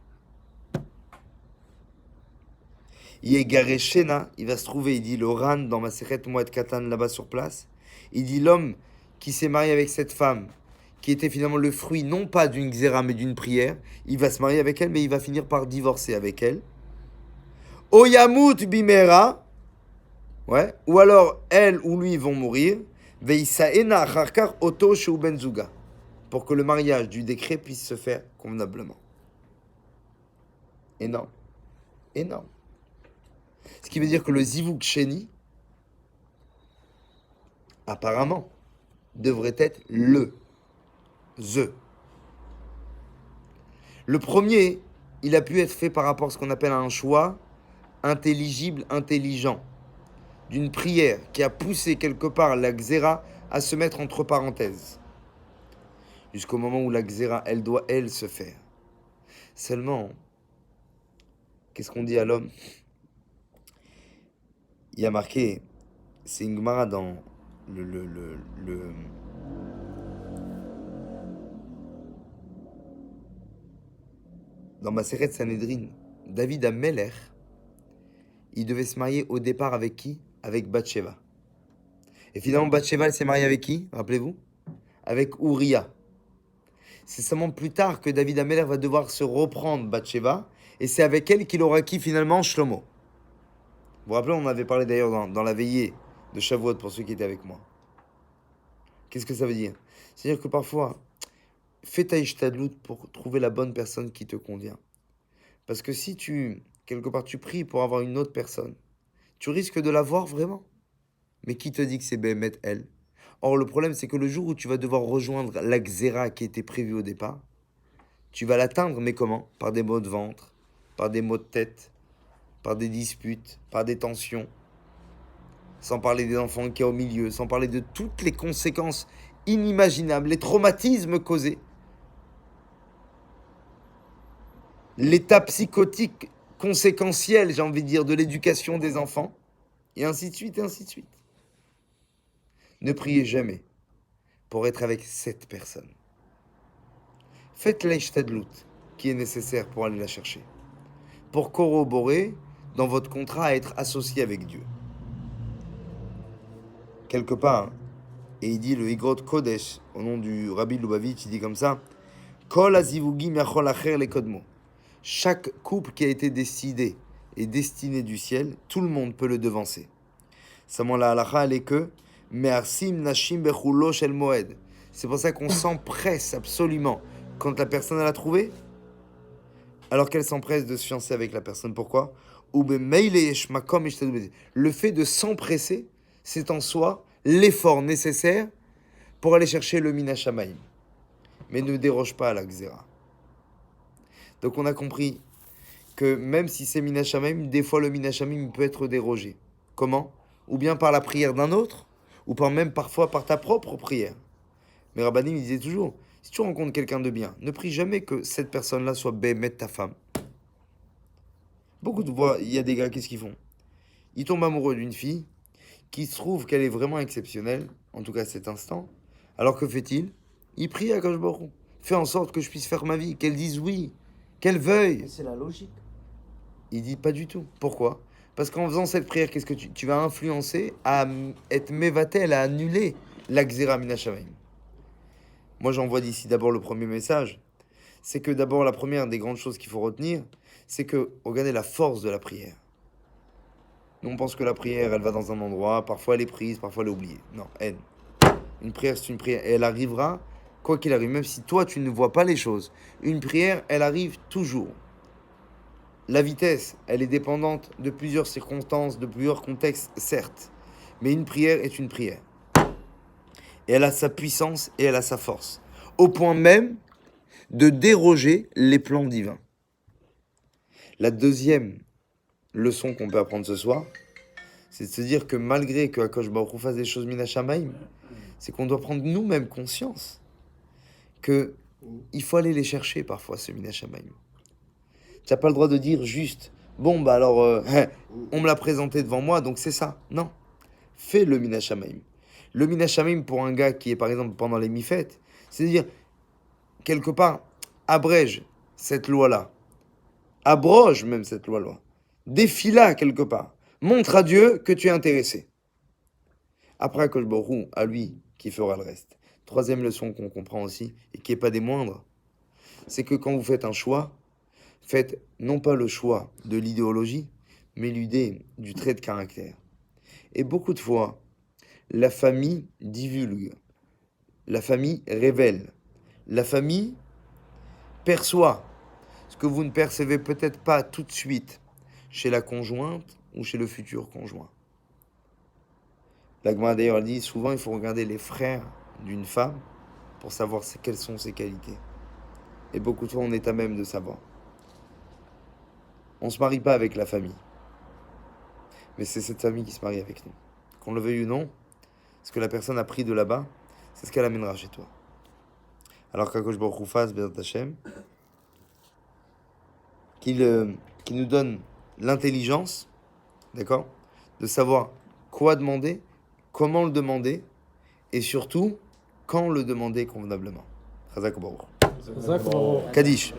Yegare Shena, il va se trouver, il dit le Ran dans Masechet Moed Katan là-bas sur place, il dit l'homme qui s'est marié avec cette femme, qui était finalement le fruit non pas d'une xéra mais d'une prière, il va se marier avec elle mais il va finir par divorcer avec elle. Oyamut bimera, ouais, ou alors elle ou lui vont mourir, veisaena acharkar oto sheu ben zuga, pour que le mariage du décret puisse se faire convenablement. Énorme. Énorme. Ce qui veut dire que le Zivug Sheni, apparemment, devrait être le. Le premier, il a pu être fait par rapport à ce qu'on appelle un choix intelligible, intelligent, d'une prière qui a poussé quelque part la xéra à se mettre entre parenthèses, jusqu'au moment où la xéra, elle doit, elle, se faire. Seulement, qu'est-ce qu'on dit à l'homme? Il y a marqué, c'est une Gemara dans dans Maseret Sanhedrin, David Amelech, il devait se marier au départ avec qui? Avec Bathsheba. Et finalement, Bathsheba, elle s'est mariée avec qui? Rappelez-vous? Avec Uriah. C'est seulement plus tard que David Ameller va devoir se reprendre Bathsheba, et c'est avec elle qu'il aura qui finalement? Shlomo. Vous vous rappelez, on avait parlé d'ailleurs dans la veillée de Shavuot pour ceux qui étaient avec moi. Qu'est-ce que ça veut dire? C'est-à-dire que parfois, fais ta ishtadlout pour trouver la bonne personne qui te convient. Parce que si quelque part, tu pries pour avoir une autre personne, tu risques de la voir vraiment. Mais qui te dit que c'est Béhémet elle? Or, le problème, c'est que le jour où tu vas devoir rejoindre la Xéra qui était prévue au départ, tu vas l'atteindre, mais comment? Par des maux de ventre, par des maux de tête, par des disputes, par des tensions, sans parler des enfants qui y a au milieu, sans parler de toutes les conséquences inimaginables, les traumatismes causés, l'état psychotique conséquentiel, j'ai envie de dire, de l'éducation des enfants, et ainsi de suite, et ainsi de suite. Ne priez jamais pour être avec cette personne. Faites l'ishtadlout qui est nécessaire pour aller la chercher, pour corroborer dans votre contrat à être associé avec Dieu. Quelque part, et il dit le Igrot Kodesh, au nom du Rabbi Lubavitch, il dit comme ça, Kol azivugim yachol acher lekodmo. Chaque couple qui a été décidé et destiné du ciel, tout le monde peut le devancer. Seulement la halacha, elle est que Me'arsim nashim bechulo shel moed. C'est pour ça qu'on s'empresse absolument quand la personne elle a trouvé, alors qu'elle s'empresse de se fiancer avec la personne. Pourquoi? Le fait de s'empresser, c'est en soi l'effort nécessaire pour aller chercher le Minashamaim. Mais ne déroge pas à la Xéra. Donc on a compris que même si c'est Minashamaim, des fois le Minashamaim peut être dérogé. Comment? Ou bien par la prière d'un autre, ou même parfois par ta propre prière. Mais Rabbanim il disait toujours, si tu rencontres quelqu'un de bien, ne prie jamais que cette personne-là soit Béhémet ta femme. Beaucoup de fois, il y a des gars, qu'est-ce qu'ils font? Ils tombent amoureux d'une fille qui se trouve qu'elle est vraiment exceptionnelle, en tout cas à cet instant. Alors que fait-il? Il prie à Akadosh Baruch Hu. Fais en sorte que je puisse faire ma vie, qu'elle dise oui, qu'elle veuille. C'est la logique. Il dit pas du tout. Pourquoi? Parce qu'en faisant cette prière, qu'est-ce que tu vas influencer à être mévatel, à annuler la Xéra Minashamaim. Moi, j'envoie d'ici d'abord le premier message. C'est que d'abord, la première des grandes choses qu'il faut retenir, c'est que, regardez la force de la prière. Nous, on pense que la prière, elle va dans un endroit, parfois elle est prise, parfois elle est oubliée. Non, haine. Une prière, c'est une prière. Et elle arrivera, quoi qu'il arrive, même si toi, tu ne vois pas les choses. Une prière, elle arrive toujours. La vitesse, elle est dépendante de plusieurs circonstances, de plusieurs contextes, certes. Mais une prière est une prière. Et elle a sa puissance et elle a sa force. Au point même de déroger les plans divins. La deuxième leçon qu'on peut apprendre ce soir, c'est de se dire que malgré que Akadosh Baruch Hu fasse des choses minashamaim, c'est qu'on doit prendre nous-mêmes conscience que il faut aller les chercher parfois, ce minashamaim. Tu n'as pas le droit de dire juste, bon, bah alors, on me l'a présenté devant moi, donc c'est ça. Non. Fais le minashamaim. Le minashamaim pour un gars qui est par exemple pendant les mi-fêtes, c'est-à-dire, quelque part, abrège cette loi-là. Abroge même cette loi-là. Défie-la quelque part. Montre à Dieu que tu es intéressé. Après, Akadosh Baruch Hu, à lui qui fera le reste. Troisième leçon qu'on comprend aussi, et qui n'est pas des moindres, c'est que quand vous faites un choix, faites non pas le choix de l'idéologie, mais l'idée du trait de caractère. Et beaucoup de fois, la famille divulgue, la famille révèle, la famille perçoit ce que vous ne percevez peut-être pas tout de suite chez la conjointe ou chez le futur conjoint. La Gemara d'ailleurs dit souvent il faut regarder les frères d'une femme pour savoir quelles sont ses qualités. Et beaucoup de fois on est à même de savoir. On ne se marie pas avec la famille. Mais c'est cette famille qui se marie avec nous. Qu'on le veuille ou non, ce que la personne a pris de là-bas, c'est ce qu'elle amènera chez toi. Alors qu'Akadosh Baruch Hu fasse, Bezrat Hashem, qu'il nous donne l'intelligence, d'accord, de savoir quoi demander, comment le demander, et surtout, quand le demander convenablement. Chazak Baruch. Zach, on- Kaddish.